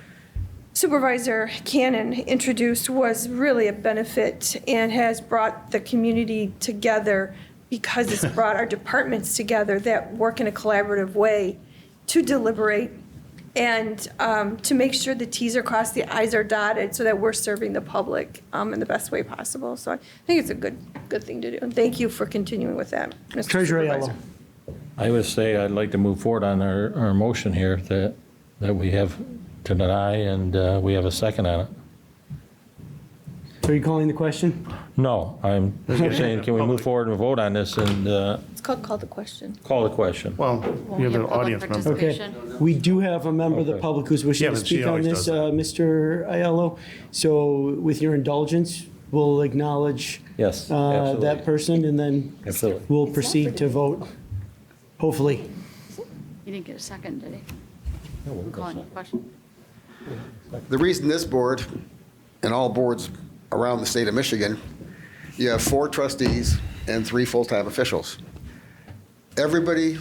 Supervisor Cannon introduced was really a benefit and has brought the community together because it's brought our departments together that work in a collaborative way to deliberate and to make sure the Ts are crossed, the Is are dotted, so that we're serving the public in the best way possible. So I think it's a good thing to do. And thank you for continuing with that, Mr. Treasurer Supervisor. Aiello. I would say I'd like to move forward on our motion here that we have to deny, and we have a second on it. Are you calling the question? No, I'm saying, can we move forward and vote on this and It's called the question. call the question? Well, you have an audience member. Okay. We do have a member of the Okay. public who's wishing Yeah, to but she speak on always this, does Mr. Aiello. So with your indulgence, we'll acknowledge Yes, that absolutely. person, and then Absolutely. we'll proceed to vote, hopefully. You didn't get a second, did he? Calling the question. The reason this board and all boards around the state of Michigan, you have 4 trustees and 3 full-time officials. Everybody,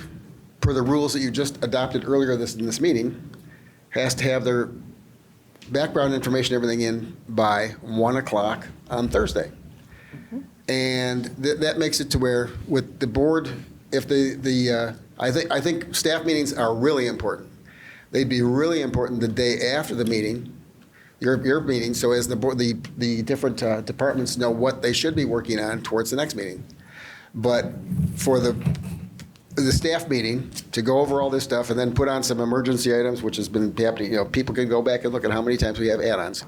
per the rules that you just adopted earlier in this meeting, has to have their background information, everything in by 1 o'clock on Thursday. And that makes it to where with the board, if I think staff meetings are really important. They'd be really important the day after the meeting, your meeting, so as the board, the different departments know what they should be working on towards the next meeting. But for the staff meeting, to go over all this stuff and then put on some emergency items, which has been happening, people can go back and look at how many times we have add-ons.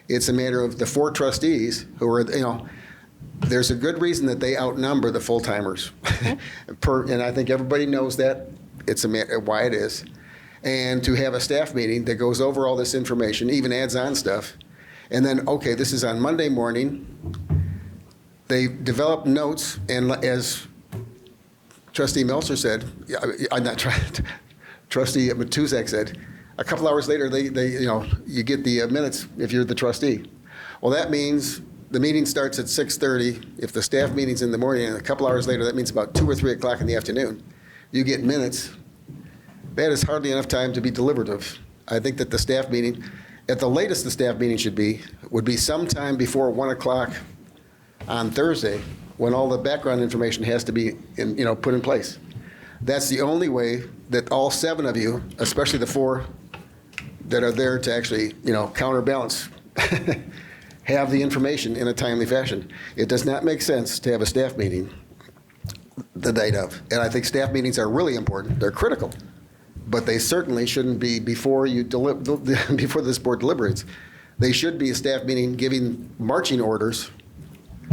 It's a matter of the 4 trustees who are, there's a good reason that they outnumber the full-timers. And I think everybody knows that. It's why it is. And to have a staff meeting that goes over all this information, even adds on stuff, and then, okay, this is on Monday morning. They develop notes, and as Trustee Meltzer said, I'm not trying, Trustee Matuzak said, a couple hours later, you get the minutes if you're the trustee. Well, that means the meeting starts at 6:30. If the staff meeting's in the morning, and a couple hours later, that means about 2 or 3 o'clock in the afternoon, you get minutes. That is hardly enough time to be deliberative. I think that the staff meeting, at the latest the staff meeting would be sometime before 1 o'clock on Thursday, when all the background information has to be put in place. That's the only way that all 7 of you, especially the 4 that are there to actually, counterbalance, have the information in a timely fashion. It does not make sense to have a staff meeting the night of. And I think staff meetings are really important. They're critical. But they certainly shouldn't be before this board deliberates. They should be a staff meeting giving marching orders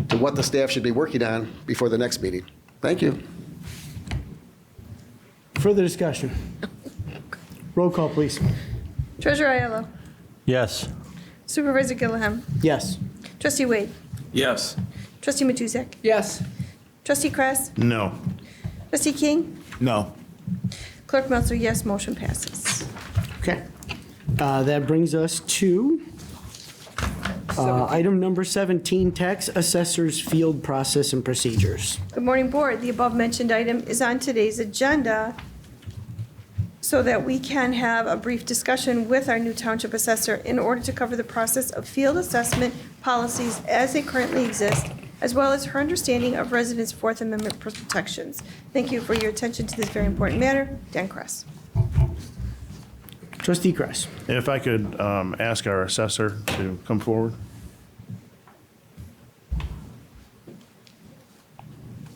to what the staff should be working on before the next meeting. Thank you. Further discussion? Roll call, please. Treasurer Aiello. Yes. Supervisor Gilliam. Yes. Trustee Wade. Yes. Trustee Matuzak. Yes. Trustee Kress. No. Trustee King. No. Clerk Meltzer, yes, motion passes. Okay. That brings us to item number 17, tax assessor's field process and procedures. Good morning, Board. The above-mentioned item is on today's agenda so that we can have a brief discussion with our new township assessor in order to cover the process of field assessment policies as they currently exist, as well as her understanding of residents' Fourth Amendment protections. Thank you for your attention to this very important matter. Dan Kress. Trustee Kress. If I could ask our assessor to come forward.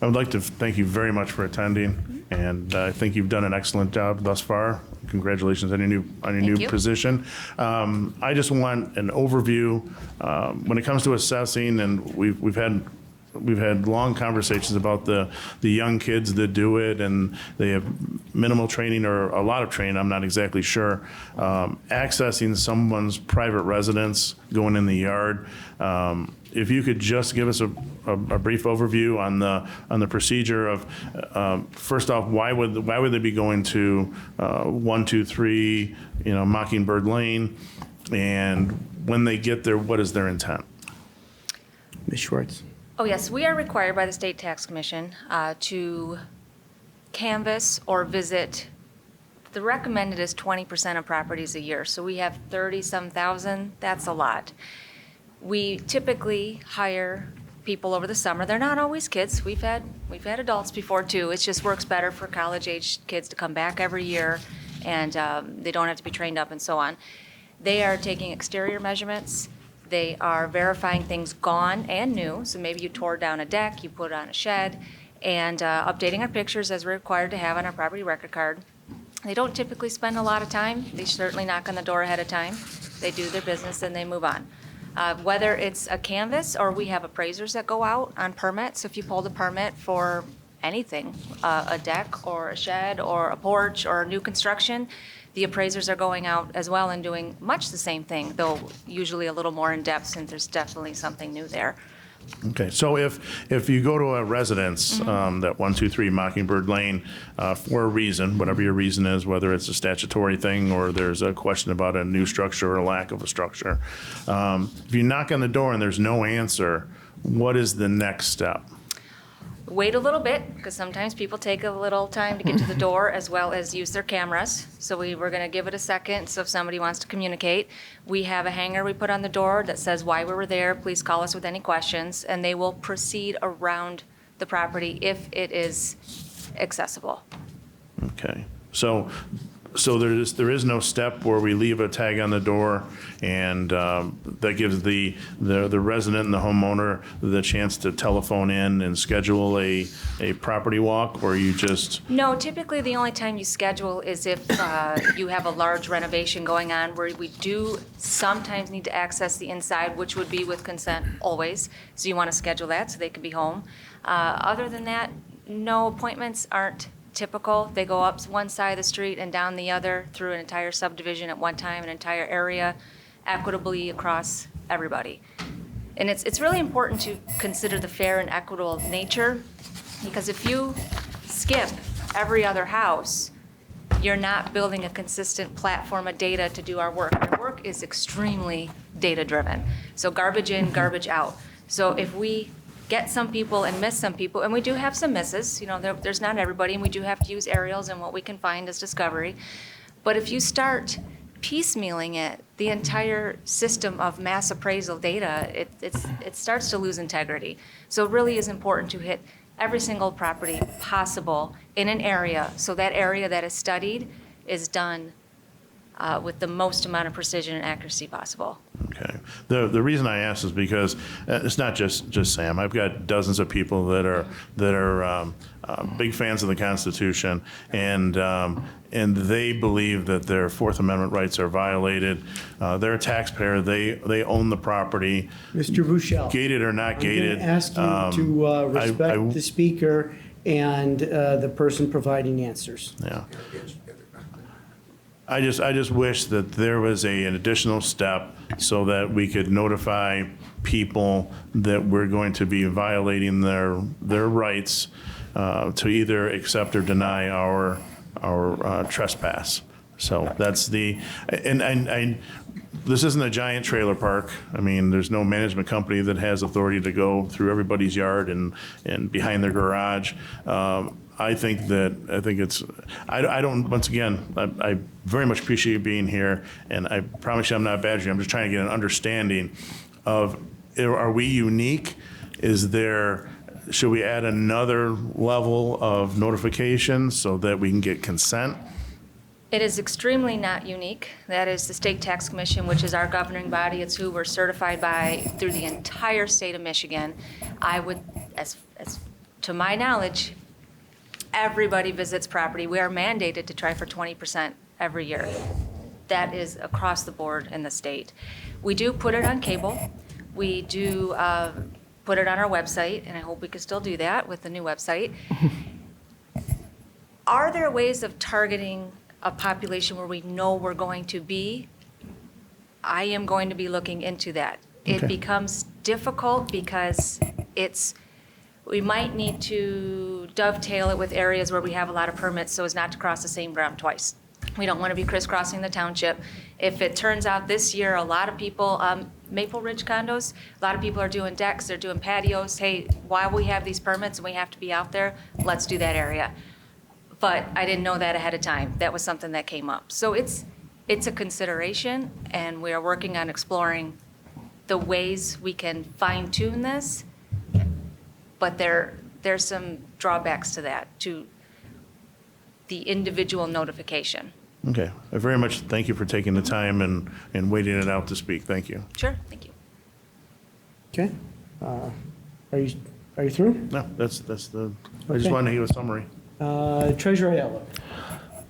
I would like to thank you very much for attending, and I think you've done an excellent job thus far. Congratulations on your new position. I just want an overview when it comes to assessing, and we've had long conversations about the young kids that do it, and they have minimal training or a lot of training, I'm not exactly sure. Accessing someone's private residence, going in the yard. If you could just give us a brief overview on the procedure of, first off, why would they be going to 123, Mockingbird Lane, and when they get there, what is their intent? Ms. Schwartz. Oh, yes, we are required by the State Tax Commission to canvass or visit. The recommended is 20% of properties a year, so we have 30-some thousand. That's a lot. We typically hire people over the summer. They're not always kids. We've had adults before too. It just works better for college-age kids to come back every year, and they don't have to be trained up and so on. They are taking exterior measurements. They are verifying things gone and new. So maybe you tore down a deck, you put on a shed, and updating our pictures as we're required to have on our property record card. They don't typically spend a lot of time. They certainly knock on the door ahead of time. They do their business and they move on. Whether it's a canvas or we have appraisers that go out on permits. If you pulled a permit for anything, a deck or a shed or a porch or new construction, the appraisers are going out as well and doing much the same thing, though usually a little more in depth since there's definitely something new there. Okay, so if you go to a residence, that 123 Mockingbird Lane, for a reason, whatever your reason is, whether it's a statutory thing or there's a question about a new structure or a lack of a structure, if you knock on the door and there's no answer, what is the next step? Wait a little bit, because sometimes people take a little time to get to the door as well as use their cameras. So we're going to give it a second. So if somebody wants to communicate, we have a hanger we put on the door that says why we were there. Please call us with any questions, and they will proceed around the property if it is accessible. Okay, so there is no step where we leave a tag on the door and that gives the resident and the homeowner the chance to telephone in and schedule a property walk, or you just... No, typically the only time you schedule is if you have a large renovation going on where we do sometimes need to access the inside, which would be with consent always. So you want to schedule that so they can be home. Other than that, no, appointments aren't typical. They go up one side of the street and down the other through an entire subdivision at one time, an entire area, equitably across everybody. And it's really important to consider the fair and equitable nature, because if you skip every other house, you're not building a consistent platform of data to do our work. Our work is extremely data-driven. So garbage in, garbage out. So if we get some people and miss some people, and we do have some misses, there's not everybody, and we do have to use aerials and what we can find as discovery. But if you start piecemealing it, the entire system of mass appraisal data, it starts to lose integrity. So it really is important to hit every single property possible in an area, so that area that is studied is done with the most amount of precision and accuracy possible. Okay. The reason I ask is because it's not just Sam. I've got dozens of people that are big fans of the Constitution, and they believe that their Fourth Amendment rights are violated. They're a taxpayer. They own the property. Mr. Buchel. Gated or not gated. I'm going to ask you to respect the speaker and the person providing answers. Yeah. I just wish that there was an additional step so that we could notify people that we're going to be violating their rights to either accept or deny our trespass. So that's and this isn't a giant trailer park. I mean, there's no management company that has authority to go through everybody's yard and behind their garage. I think it's, I don't, once again, I very much appreciate you being here, and I promise you I'm not badgering you. I'm just trying to get an understanding of, are we unique? Should we add another level of notification so that we can get consent? It is extremely not unique. That is the State Tax Commission, which is our governing body. It's who we're certified by through the entire state of Michigan. I would, as to my knowledge, everybody visits property. We are mandated to try for 20% every year. That is across the board in the state. We do put it on cable. We do put it on our website, and I hope we can still do that with the new website. Are there ways of targeting a population where we know we're going to be? I am going to be looking into that. It becomes difficult because we might need to dovetail it with areas where we have a lot of permits so as not to cross the same ground twice. We don't want to be crisscrossing the township. If it turns out this year, a lot of people, Maple Ridge condos, a lot of people are doing decks, they're doing patios. Hey, while we have these permits and we have to be out there, let's do that area. But I didn't know that ahead of time. That was something that came up. So it's a consideration, and we are working on exploring the ways we can fine tune this. But there's some drawbacks to that, to the individual notification. Okay. I very much thank you for taking the time and waiting it out to speak. Thank you. Sure, thank you. Okay. Are you through? No, that's I just Okay. wanted to give a summary. Treasurer Ayala.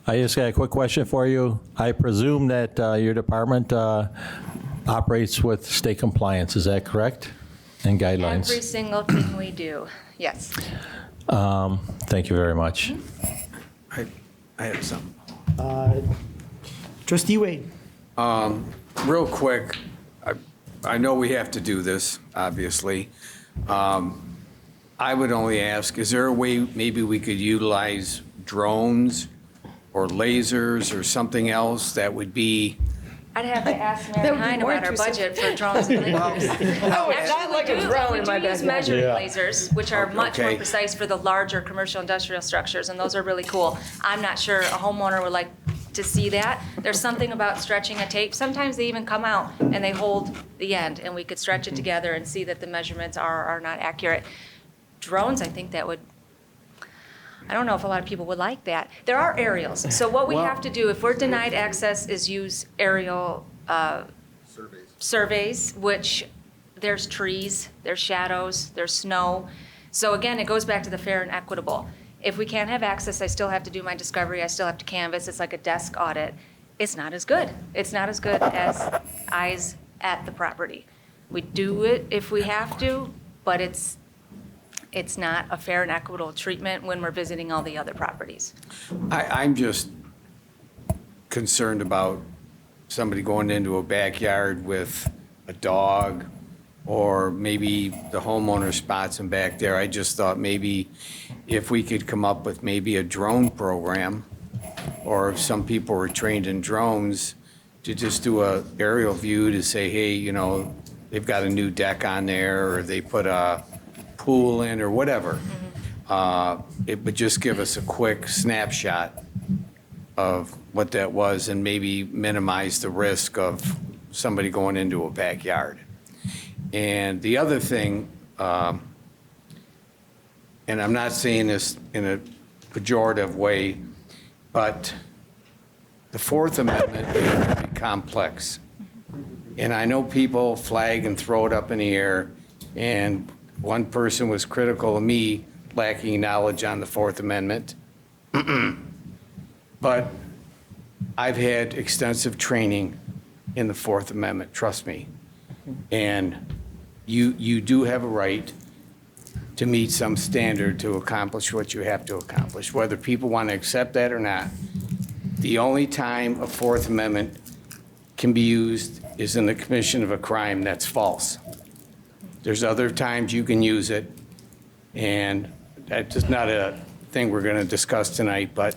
I just got a quick question for you. I presume that your department operates with state compliance, is that correct? And guidelines? Every single thing we do, yes. Thank you very much. I have something. Trustee Wade. Real quick, I know we have to do this, obviously. I would only ask, is there a way maybe we could utilize drones or lasers or something else that would be? I'd have to ask That Mary would be Hein more about our intrusive. budget for drones and lasers. Oh, it's not like a drone in my We do use backyard. measuring Yeah. lasers, which are much more Okay. precise for the larger commercial industrial structures, and those are really cool. I'm not sure a homeowner would like to see that. There's something about stretching a tape. Sometimes they even come out and they hold the end, and we could stretch it together and see that the measurements are not accurate. Drones, I think that would, I don't know if a lot of people would like that. There are aerials. So what we have to do, if we're denied access, is use aerial surveys, which there's trees, there's shadows, there's snow. So again, it goes back to the fair and equitable. If we can't have access, I still have to do my discovery, I still have to canvass, it's like a desk audit. It's not as good. It's not as good as eyes at the property. We do it if we have to, but it's not a fair and equitable treatment when we're visiting all the other properties. I'm just concerned about somebody going into a backyard with a dog, or maybe the homeowner spots them back there. I just thought maybe if we could come up with maybe a drone program, or if some people were trained in drones, to just do a aerial view to say, hey, you know, they've got a new deck on there, or they put a pool in, or whatever. It would just give us a quick snapshot of what that was, and maybe minimize the risk of somebody going into a backyard. And the other thing, and I'm not saying this in a pejorative way, but the Fourth Amendment is very complex. And I know people flag and throw it up in the air, and one person was critical of me lacking knowledge on the Fourth Amendment. But I've had extensive training in the Fourth Amendment, trust me. And you do have a right to meet some standard to accomplish what you have to accomplish, whether people want to accept that or not. The only time a Fourth Amendment can be used is in the commission of a crime that's false. There's other times you can use it, and that's just not a thing we're going to discuss tonight, but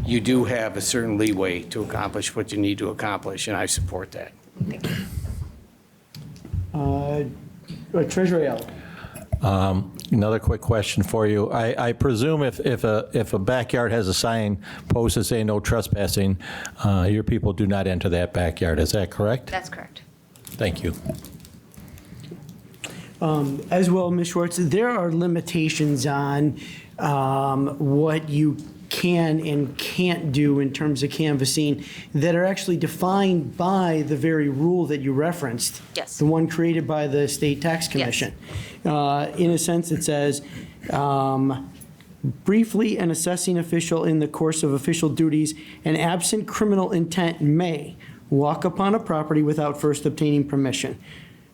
you do have a certain leeway to accomplish what you need to accomplish, and I support that. Thank you. Treasurer Ayala. Another quick question for you. I presume if a backyard has a sign posted saying no trespassing, your people do not enter that backyard. Is that correct? That's correct. Thank you. As well, Ms. Schwartz, there are limitations on what you can and can't do in terms of canvassing that are actually defined by the very rule that you referenced. Yes. The one created by the State Tax Commission. In a sense, it says, briefly, an assessing official in the course of official duties and absent criminal intent may walk upon a property without first obtaining permission.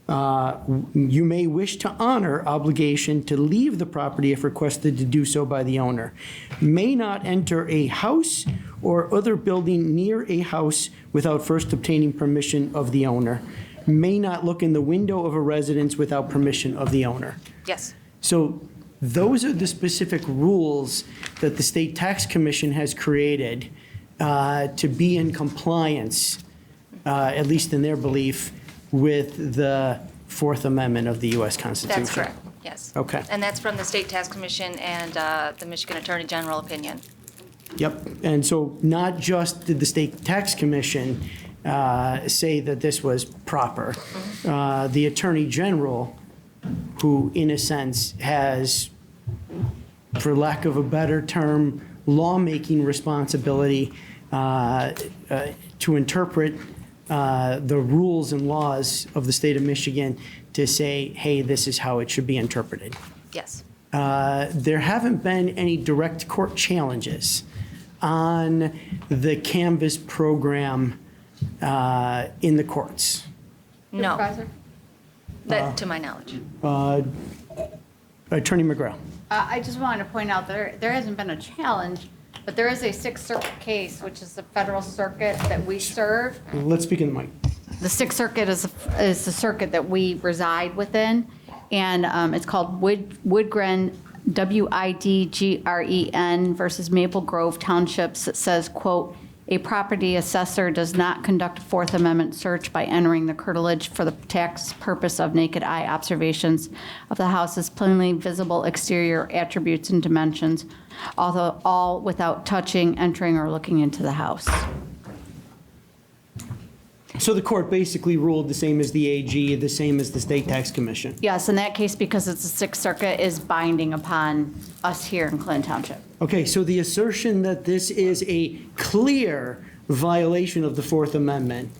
You may wish to honor obligation to leave the property if requested to do so by the owner. May not enter a house or other building near a house without first obtaining permission of the owner. May not look in the window of a residence without permission of the owner. Yes. So those are the specific rules that the State Tax Commission has created to be in compliance, at least in their belief, with the Fourth Amendment of the U.S. Constitution. That's correct, yes. Okay. And that's from the State Tax Commission and the Michigan Attorney General opinion. Yep. And so not just did the State Tax Commission say that this was proper, the Attorney General, who in a sense has, for lack of a better term, lawmaking responsibility to interpret the rules and laws of the state of Michigan to say, hey, this is how it should be interpreted. Yes. There haven't been any direct court challenges on the Canvas program in the courts. No. Supervisor? That, to my knowledge. Attorney McGraw. I just wanted to point out there hasn't been a challenge, but there is a Sixth Circuit case, which is the federal circuit that we serve. Let's speak in the mic. The Sixth Circuit is the circuit that we reside within, and it's called Woodgren, WIDGREN versus Maple Grove Townships. It says, quote, "A property assessor does not conduct a Fourth Amendment search by entering the curtilage for the tax purpose of naked eye observations of the house's plainly visible exterior attributes and dimensions, although all without touching, entering, or looking into the house." So the court basically ruled the same as the AG, the same as the State Tax Commission. Yes, in that case, because it's the Sixth Circuit, is binding upon us here in Clinton Township. Okay, so the assertion that this is a clear violation of the Fourth Amendment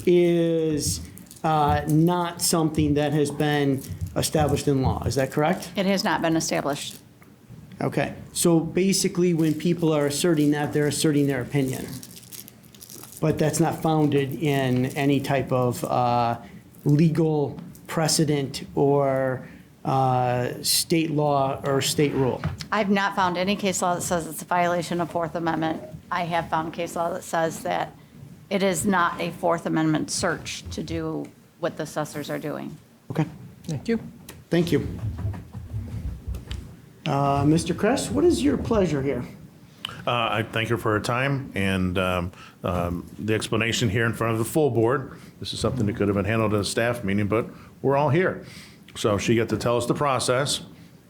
is not something that has been established in law. Is that correct? It has not been established. Okay, so basically when people are asserting that, they're asserting their opinion. But that's not founded in any type of legal precedent or state law or state rule. I've not found any case law that says it's a violation of Fourth Amendment. I have found case law that says that it is not a Fourth Amendment search to do what the assessors are doing. Okay. Thank you. Thank you. Mr. Kress, what is your pleasure here? I thank her for her time and the explanation here in front of the full board. This is something that could have been handled at a staff meeting, but we're all here. So she got to tell us the process,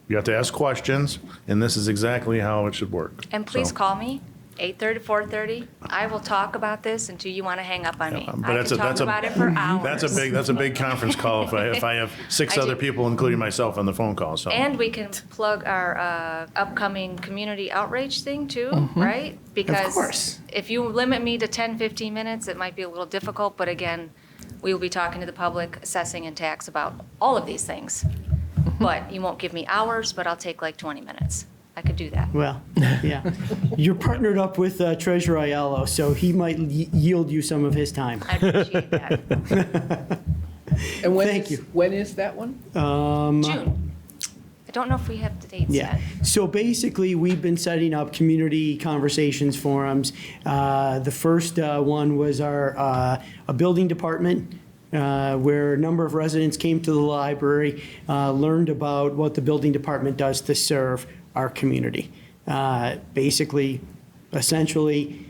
you have to ask questions, and this is exactly how it should work. And please So- call me, 8:30 to 4:30. I will talk about this until you want to hang up on me. But I that's can talk about it for hours. That's a big conference call if I have six I other do. people, including myself, on the phone call, so. And we can plug our upcoming community outreach thing too, right? Because course. if you limit me to 10, 15 minutes, it might be a little difficult, but again, we will be talking to the public, assessing and tax about all of these things. But you won't give me hours, but I'll take like 20 minutes. I could do that. Well, yeah. You're partnered up with Treasurer Aiello, so he might yield you some of his time. I appreciate that. And Thank you. When is that one? June. I don't know if we have the dates Yeah. yet. So basically, we've been setting up community conversations forums. The first one was a building department where a number of residents came to the library, learned about what the building department does to serve our community. Basically, essentially,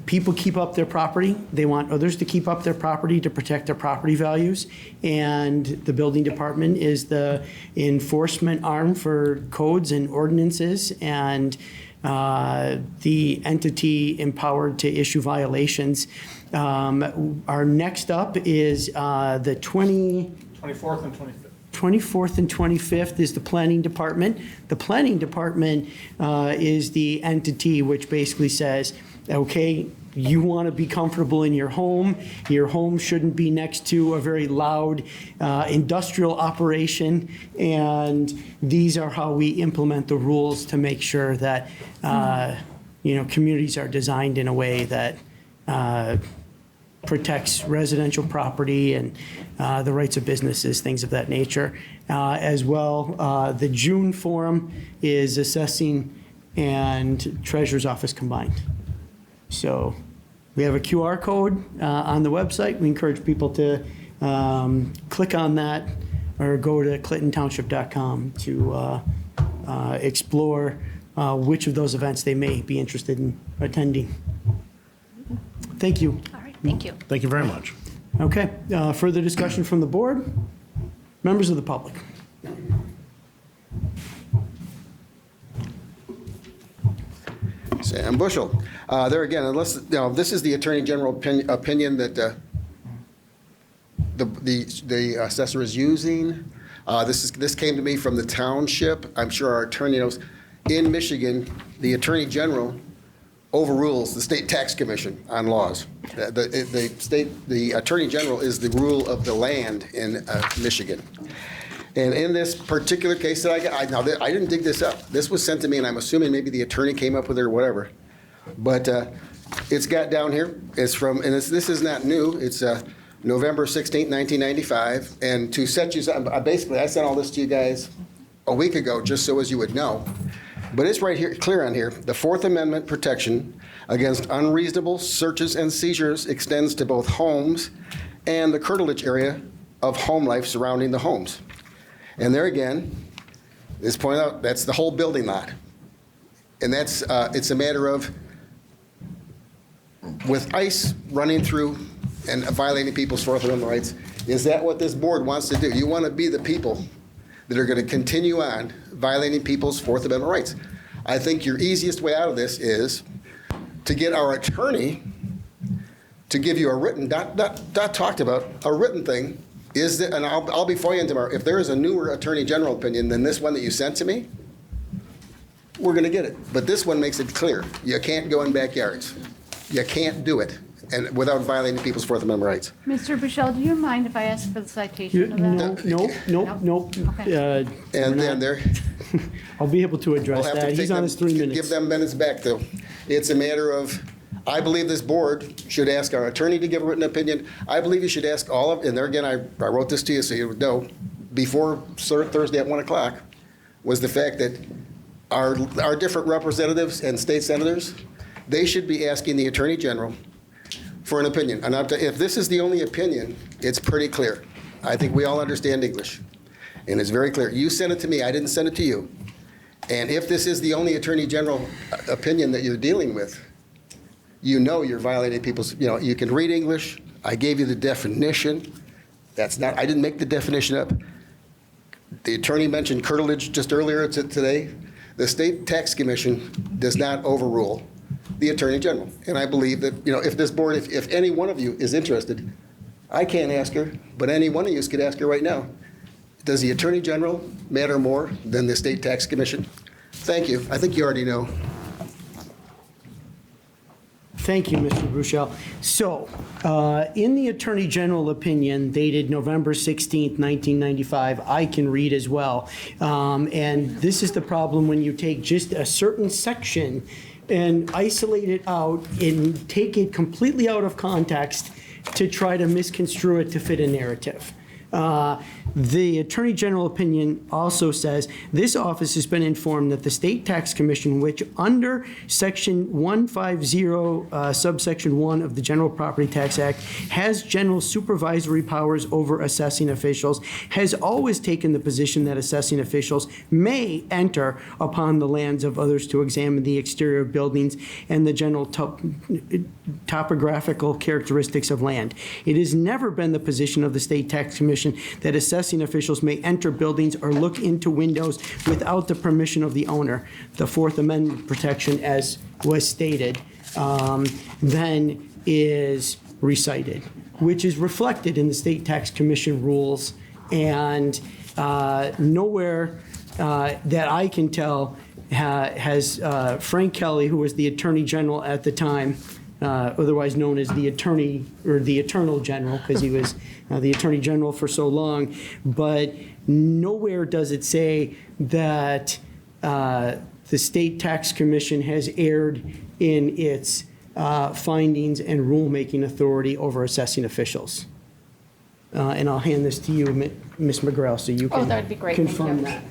people keep up their property. They want others to keep up their property to protect their property values. And the building department is the enforcement arm for codes and ordinances and the entity empowered to issue violations. Our next up is the 24th and 25th. 24th and 25th is the planning department. The planning department is the entity which basically says, okay, you want to be comfortable in your home. Your home shouldn't be next to a very loud industrial operation. And these are how we implement the rules to make sure that, communities are designed in a way that protects residential property and the rights of businesses, things of that nature. As well, the June forum is assessing and treasurer's office combined. So we have a QR code on the website. We encourage people to click on that or go to clintontownship.com to explore which of those events they may be interested in attending. Thank you. All right, thank you. Thank you very much. Okay, further discussion from the board? Members of the public? Sam Bushel. There again, unless, this is the Attorney General opinion that the assessor is using. This came to me from the township. I'm sure our attorney knows. In Michigan, the Attorney General overrules the State Tax Commission on laws. The Attorney General is the rule of the land in Michigan. And in this particular case that I got, I didn't dig this up. This was sent to me, and I'm assuming maybe the attorney came up with it or whatever. But it's got down here. It's from, and this is not new. It's November 16th, 1995. And to set you, basically, I sent all this to you guys a week ago, just so as you would know. But it's right here, clear on here. The Fourth Amendment protection against unreasonable searches and seizures extends to both homes and the curtilage area of home life surrounding the homes. And there again, it's pointed out, that's the whole building lot. And that's, it's a matter of, with ICE running through and violating people's Fourth Amendment rights, is that what this board wants to do? You want to be the people that are going to continue on violating people's Fourth Amendment rights. I think your easiest way out of this is to get our attorney to give you a written, not talked about, a written thing. Is that, and I'll be for you tomorrow. If there is a newer Attorney General opinion than this one that you sent to me, we're going to get it. But this one makes it clear. You can't go in backyards. You can't do it and without violating people's Fourth Amendment rights. Mr. Bushell, do you mind if I ask for the citation of that? Nope. Okay. And then there, I'll be able to we'll address have that. to He's take on them, his 3 minutes. give them minutes back, though. It's a matter of, I believe this board should ask our attorney to give a written opinion. I believe you should ask all of, and there again, I wrote this to you so you would know, before Thursday at 1 o'clock, was the fact that our different representatives and state senators, they should be asking the Attorney General for an opinion. And if this is the only opinion, it's pretty clear. I think we all understand English. And it's very clear. You sent it to me. I didn't send it to you. And if this is the only Attorney General opinion that you're dealing with, you know you're violating people's, you can read English. I gave you the definition. That's not, I didn't make the definition up. The attorney mentioned curtilage just earlier today. The State Tax Commission does not overrule the Attorney General. And I believe that, if this board, if any one of you is interested, I can't ask her, but any one of you could ask her right now. Does the Attorney General matter more than the State Tax Commission? Thank you. I think you already know. Thank you, Mr. Bushell. So, in the Attorney General opinion dated November 16th, 1995, I can read as well. And this is the problem when you take just a certain section and isolate it out and take it completely out of context to try to misconstrue it to fit a narrative. The Attorney General opinion also says, this office has been informed that the State Tax Commission, which under Section 150, subsection 1 of the General Property Tax Act, has general supervisory powers over assessing officials, has always taken the position that assessing officials may enter upon the lands of others to examine the exterior of buildings and the general topographical characteristics of land. It has never been the position of the State Tax Commission that assessing officials may enter buildings or look into windows without the permission of the owner. The Fourth Amendment protection, as was stated, then is recited, which is reflected in the State Tax Commission rules And nowhere that I can tell has Frank Kelly, who was the Attorney General at the time, otherwise known as the Attorney, or the Eternal General, because he was the Attorney General for so long, but nowhere does it say that the State Tax Commission has erred in its findings and rulemaking authority over assessing officials. And I'll hand this to you, Ms. McGrail, so you can that would be great. Thank confirm you. that.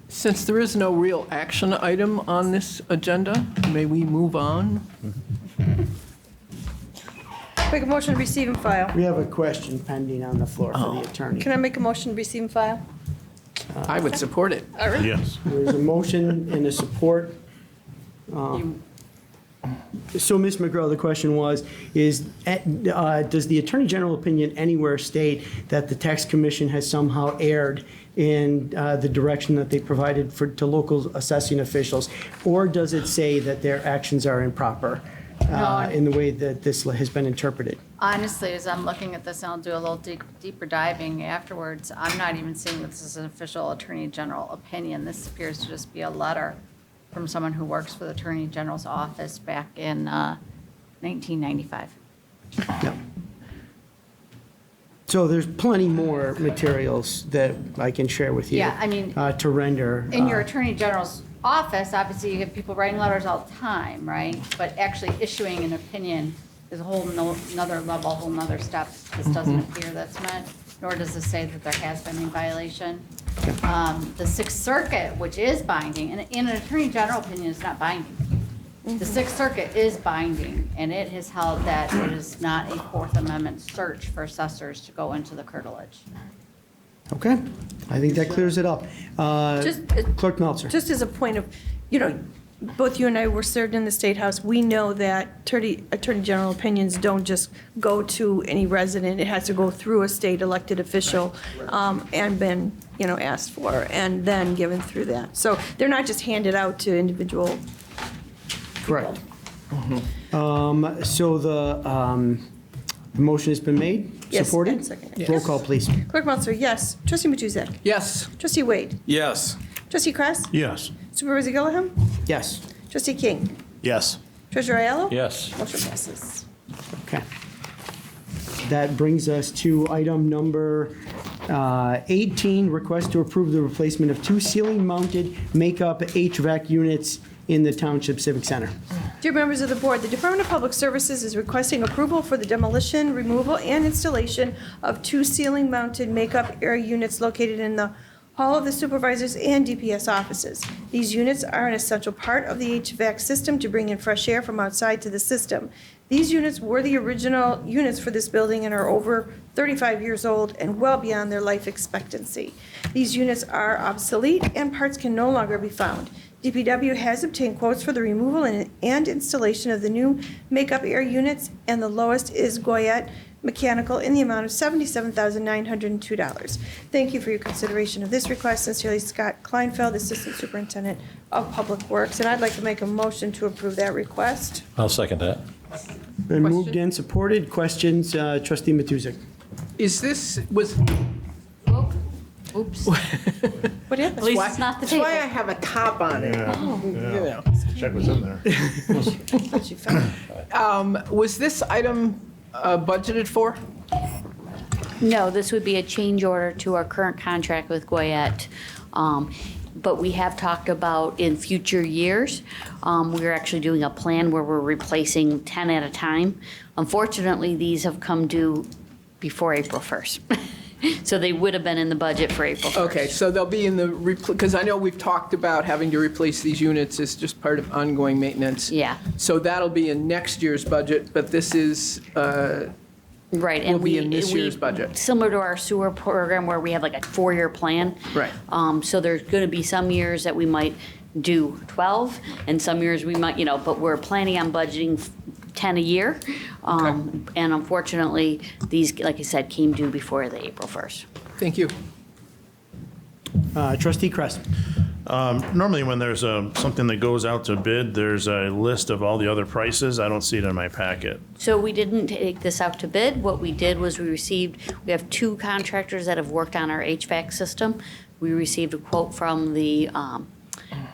Since there is no real action item on this agenda, may we move on? Make a motion to receive and file. We have a question pending on the floor for the attorney. Can I make a motion to receive and file? I would support it. All right. Yes. There's a motion and a support. So, Ms. McGraw, the question was, does the Attorney General opinion anywhere state that the Tax Commission has somehow erred in the direction that they provided to local assessing officials? Or does it say that their actions are improper in the way that this has been interpreted? Honestly, as I'm looking at this, and I'll do a little deeper diving afterwards, I'm not even seeing that this is an official Attorney General opinion. This appears to just be a letter from someone who works for the Attorney General's office back in 1995. So there's plenty more materials that I can share with you. Yeah, I mean, to render. In your Attorney General's office, obviously, you have people writing letters all the time, right? But actually issuing an opinion is a whole another level, a whole nother step. This doesn't appear that's met, nor does this say that there has been a violation. The Sixth Circuit, which is binding, and an Attorney General opinion is not binding. The Sixth Circuit is binding, and it has held that it is not a Fourth Amendment search for assessors to go into the curtilage. Okay, I think that clears it up. Clerk Meltzer. Just as a point of, both you and I were served in the State House. We know that Attorney General opinions don't just go to any resident. It has to go through a state elected official and been, asked for and then given through that. So they're not just handed out to individual. Correct. So the motion has been made, Yes, supported? and seconded. Roll Yes. call, please. Clerk Meltzer, yes. Trustee Matuzak? Yes. Trustee Wade? Yes. Trustee Kress? Yes. Supervisor Gilliam? Yes. Trustee King? Yes. Treasurer Aiello? Yes. Motion passes. Okay. That brings us to item number 18, request to approve the replacement of 2 ceiling-mounted makeup HVAC units in the Township Civic Center. Dear members of the board, the Department of Public Services is requesting approval for the demolition, removal, and installation of 2 ceiling-mounted makeup air units located in the Hall of the Supervisors and DPS offices. These units are an essential part of the HVAC system to bring in fresh air from outside to the system. These units were the original units for this building and are over 35 years old and well beyond their life expectancy. These units are obsolete and parts can no longer be found. DPW has obtained quotes for the removal and installation of the new makeup air units, and the lowest is Goyette Mechanical in the amount of $77,902. Thank you for your consideration of this request. Sincerely, Scott Kleinfeld, Assistant Superintendent of Public Works, and I'd like to make a motion to approve that request. I'll second that. Been moved and supported. Questions, Trustee Matuzak? Is this, Oops. What happened? At least it's not the that's why I table. have a top on it. Yeah. Check what's in there. Thought you found it. Was this item budgeted for? No, this would be a change order to our current contract with Goyette. But we have talked about in future years, we're actually doing a plan where we're replacing 10 at a time. Unfortunately, these have come due before April 1st. So they would have been in the budget for April 1st. Okay, so they'll be in the, because I know we've talked about having to replace these units as just part of ongoing maintenance. Yeah. So that'll be in next year's budget, but this is, Right, will be in this year's budget. Similar to our sewer program where we have like a 4-year plan. Right. So there's going to be some years that we might do 12, and some years we might, but we're planning on budgeting 10 a year. And unfortunately, these, like I said, came due before the April 1st. Thank you. Trustee Kress. Normally, when there's something that goes out to bid, there's a list of all the other prices. I don't see it in my packet. So we didn't take this out to bid. What we did was we have 2 contractors that have worked on our HVAC system. We received a quote from the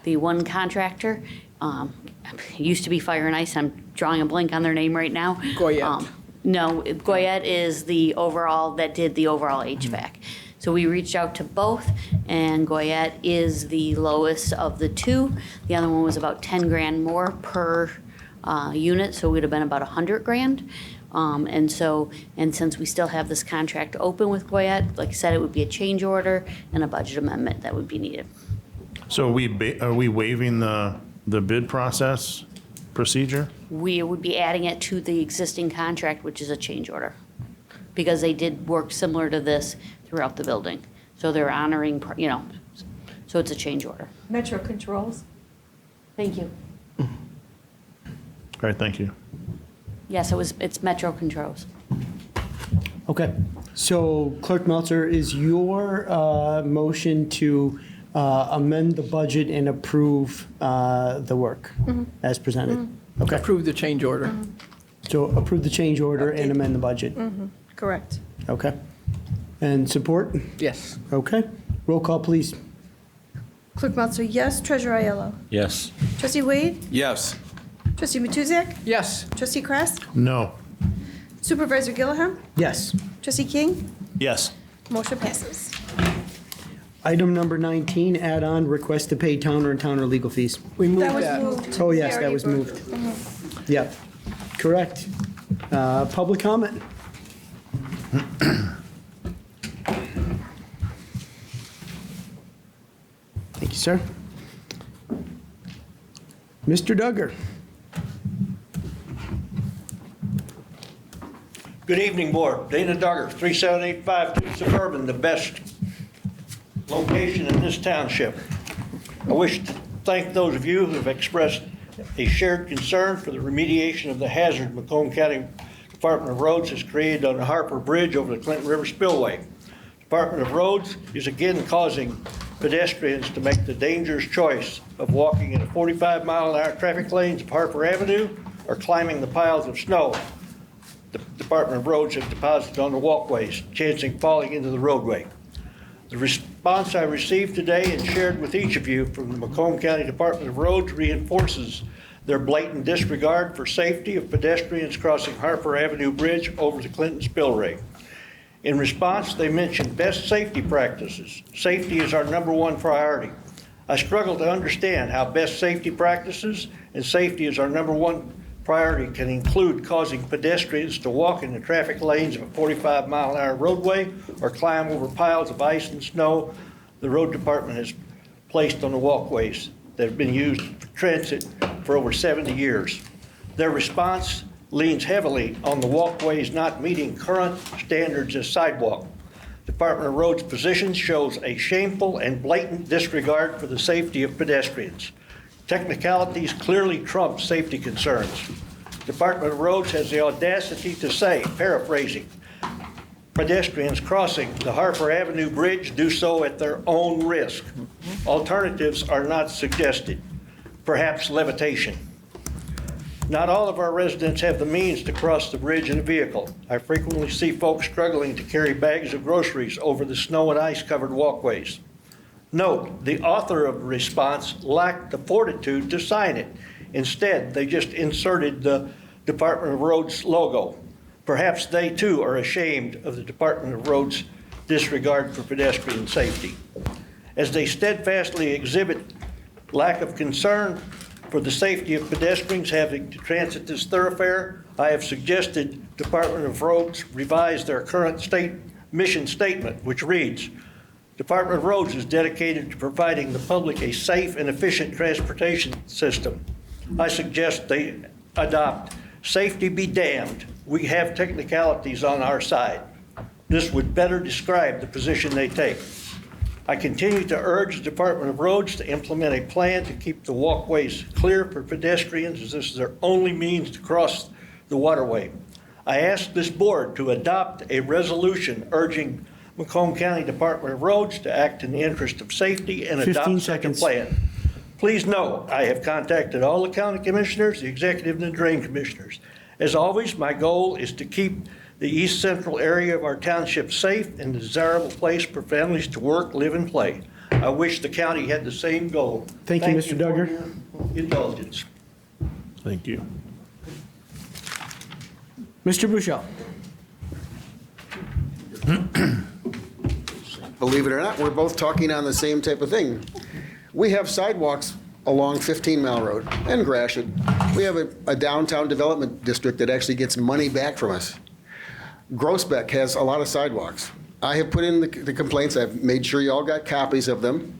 one contractor. It used to be Fire and Ice. I'm drawing a blank on their name right now. Goyette. No, Goyette is the overall HVAC. So we reached out to both, and Goyette is the lowest of the 2. The other one was about 10 grand more per unit, so it would have been about 100 grand. And since we still have this contract open with Goyette, like I said, it would be a change order and a budget amendment that would be needed. So are we waiving the bid process procedure? We would be adding it to the existing contract, which is a change order, because they did work similar to this throughout the building. So they're honoring, so it's a change order. Metro Controls. Thank you. All right, thank you. Yes, it's Metro Controls. Okay. So Clerk Meltzer, is your motion to amend the budget and approve the work as presented? Okay. Approve the change order. So approve the change order and amend the budget? Correct. Okay. And support? Yes. Okay. Roll call, please. Clerk Meltzer, yes. Treasurer Aiello. Yes. Trustee Wade? Yes. Trustee Matuzak? Yes. Trustee Kress? No. Supervisor Gilliam? Yes. Trustee King? Yes. Motion passes. Item number 19, add-on, request to pay towner and towner legal fees. We moved That was that. moved. Oh, yes, They that already was moved. moved. Yep. Correct. Public comment? Thank you, sir. Mr. Duggar. Good evening, Board. Dana Duggar, 37852 Suburban, the best location in this township. I wish to thank those of you who have expressed a shared concern for the remediation of the hazard Macomb County Department of Roads has created on the Harper Bridge over the Clinton River Spillway. Department of Roads is again causing pedestrians to make the dangerous choice of walking in the 45-mile-an-hour traffic lanes of Harper Avenue or climbing the piles of snow the Department of Roads has deposited on the walkways, chancing falling into the roadway. The response I received today and shared with each of you from the Macomb County Department of Roads reinforces their blatant disregard for safety of pedestrians crossing Harper Avenue Bridge over the Clinton Spillway. In response, they mentioned best safety practices. Safety is our #1 priority. I struggle to understand how best safety practices and safety is our #1 priority can include causing pedestrians to walk in the traffic lanes of a 45-mile-an-hour roadway or climb over piles of ice and snow the road department has placed on the walkways that have been used for transit for over 70 years. Their response leans heavily on the walkways not meeting current standards as sidewalk. Department of Roads' position shows a shameful and blatant disregard for the safety of pedestrians. Technicalities clearly trump safety concerns. Department of Roads has the audacity to say, paraphrasing, pedestrians crossing the Harper Avenue Bridge do so at their own risk. Alternatives are not suggested, perhaps levitation. Not all of our residents have the means to cross the bridge in a vehicle. I frequently see folks struggling to carry bags of groceries over the snow and ice covered walkways. Note, the author of the response lacked the fortitude to sign it. Instead, they just inserted the Department of Roads logo. Perhaps they too are ashamed of the Department of Roads' disregard for pedestrian safety. As they steadfastly exhibit lack of concern for the safety of pedestrians having to transit this thoroughfare, I have suggested Department of Roads revise their current state mission statement, which reads, Department of Roads is dedicated to providing the public a safe and efficient transportation system. I suggest they adopt safety be damned. We have technicalities on our side. This would better describe the position they take. I continue to urge the Department of Roads to implement a plan to keep the walkways clear for pedestrians, as this is their only means to cross the waterway. I ask this board to adopt a resolution urging Macomb County Department of Roads to act in the interest of safety and 15 adopt such a seconds. plan. Please know, I have contacted all the county commissioners, the executive and the drain commissioners. As always, my goal is to keep the east central area of our township safe and a desirable place for families to work, live, and play. I wish the county had the same goal. Thank you, Mr. for Duggar. your indulgence. Thank you. Mr. Bushell. Believe it or not, we're both talking on the same type of thing. We have sidewalks along 15 Mile Road and Gratiot. We have a downtown development district that actually gets money back from us. Groesbeck has a lot of sidewalks. I have put in the complaints. I've made sure you all got copies of them.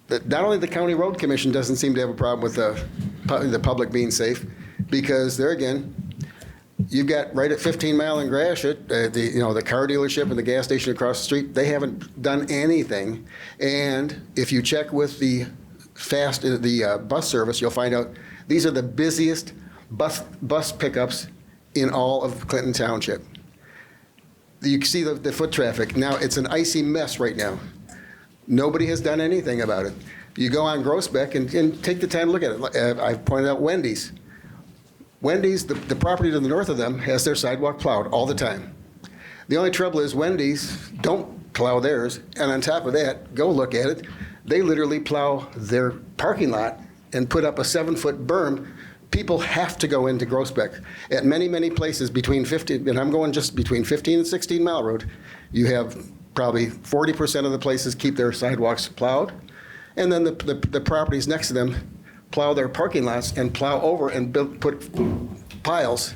That not only the County Road Commission doesn't seem to have a problem with the public being safe, because there again, you've got right at 15 Mile and Gratiot, the car dealership and the gas station across the street, they haven't done anything. And if you check with the bus service, you'll find out these are the busiest bus pickups in all of Clinton Township. You can see the foot traffic. Now, it's an icy mess right now. Nobody has done anything about it. You go on Groesbeck and take the time to look at it. I've pointed out Wendy's. Wendy's, the property to the north of them, has their sidewalk plowed all the time. The only trouble is Wendy's don't plow theirs, and on top of that, go look at it, they literally plow their parking lot and put up a 7-foot berm. People have to go into Groesbeck. At many, many places between 15, and I'm going just between 15 and 16 Mile Road, you have probably 40% of the places keep their sidewalks plowed, and then the properties next to them plow their parking lots and plow over and put piles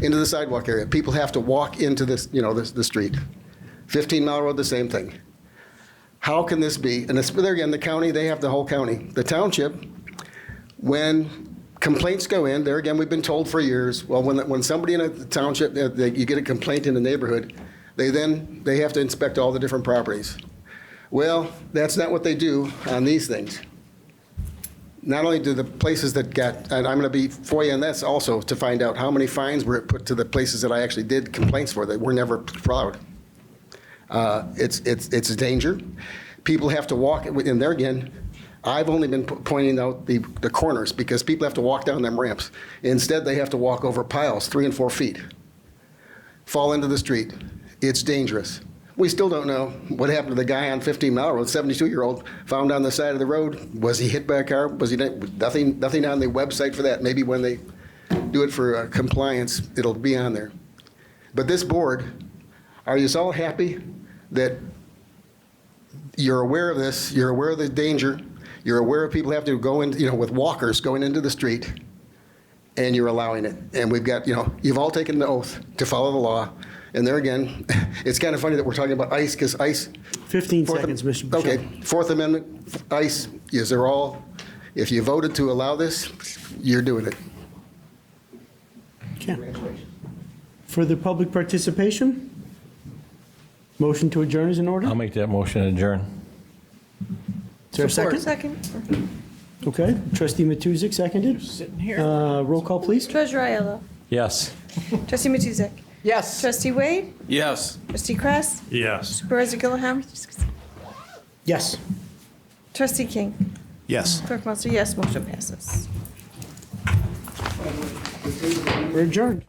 into the sidewalk area. People have to walk into this, the street. 15 Mile Road, the same thing. How can this be? And it's, there again, the county, they have the whole county. The township, when complaints go in, there again, we've been told for years, well, when somebody in a township, you get a complaint in the neighborhood, they have to inspect all the different properties. Well, that's not what they do on these things. Not only do the places that got, and I'm going to be FOIA on this also to find out how many fines were put to the places that I actually did complaints for that were never plowed. It's a danger. People have to walk, and there again, I've only been pointing out the corners because people have to walk down them ramps. Instead, they have to walk over piles 3 and 4 feet, fall into the street. It's dangerous. We still don't know what happened to the guy on 15 Mile Road, 72-year-old, found on the side of the road. Was he hit by a car? Was he nothing on the website for that? Maybe when they do it for compliance, it'll be on there. But this board, are you all happy that you're aware of this? You're aware of the danger. You're aware of people have to go in, with walkers going into the street, and you're allowing it. And we've got, you've all taken the oath to follow the law. And there again, it's kind of funny that we're talking about ICE, because ICE... 15 seconds, Mr. Bushell. Okay, Fourth Amendment, ICE, if you voted to allow this, you're doing it. Okay. Further public participation? Motion to adjourn is in order? I'll make that motion to adjourn. Is there a second? Second. Okay, trustee Matuzak seconded. Sitting here. Roll call, please. Treasurer Aiello. Yes. Trustee Matuzak. Yes. Trustee Wade. Yes. Trustee Kress. Yes. Supervisor Gilliam. Yes. Trustee King. Yes. Clerk Munster, yes, motion passes. We're adjourned.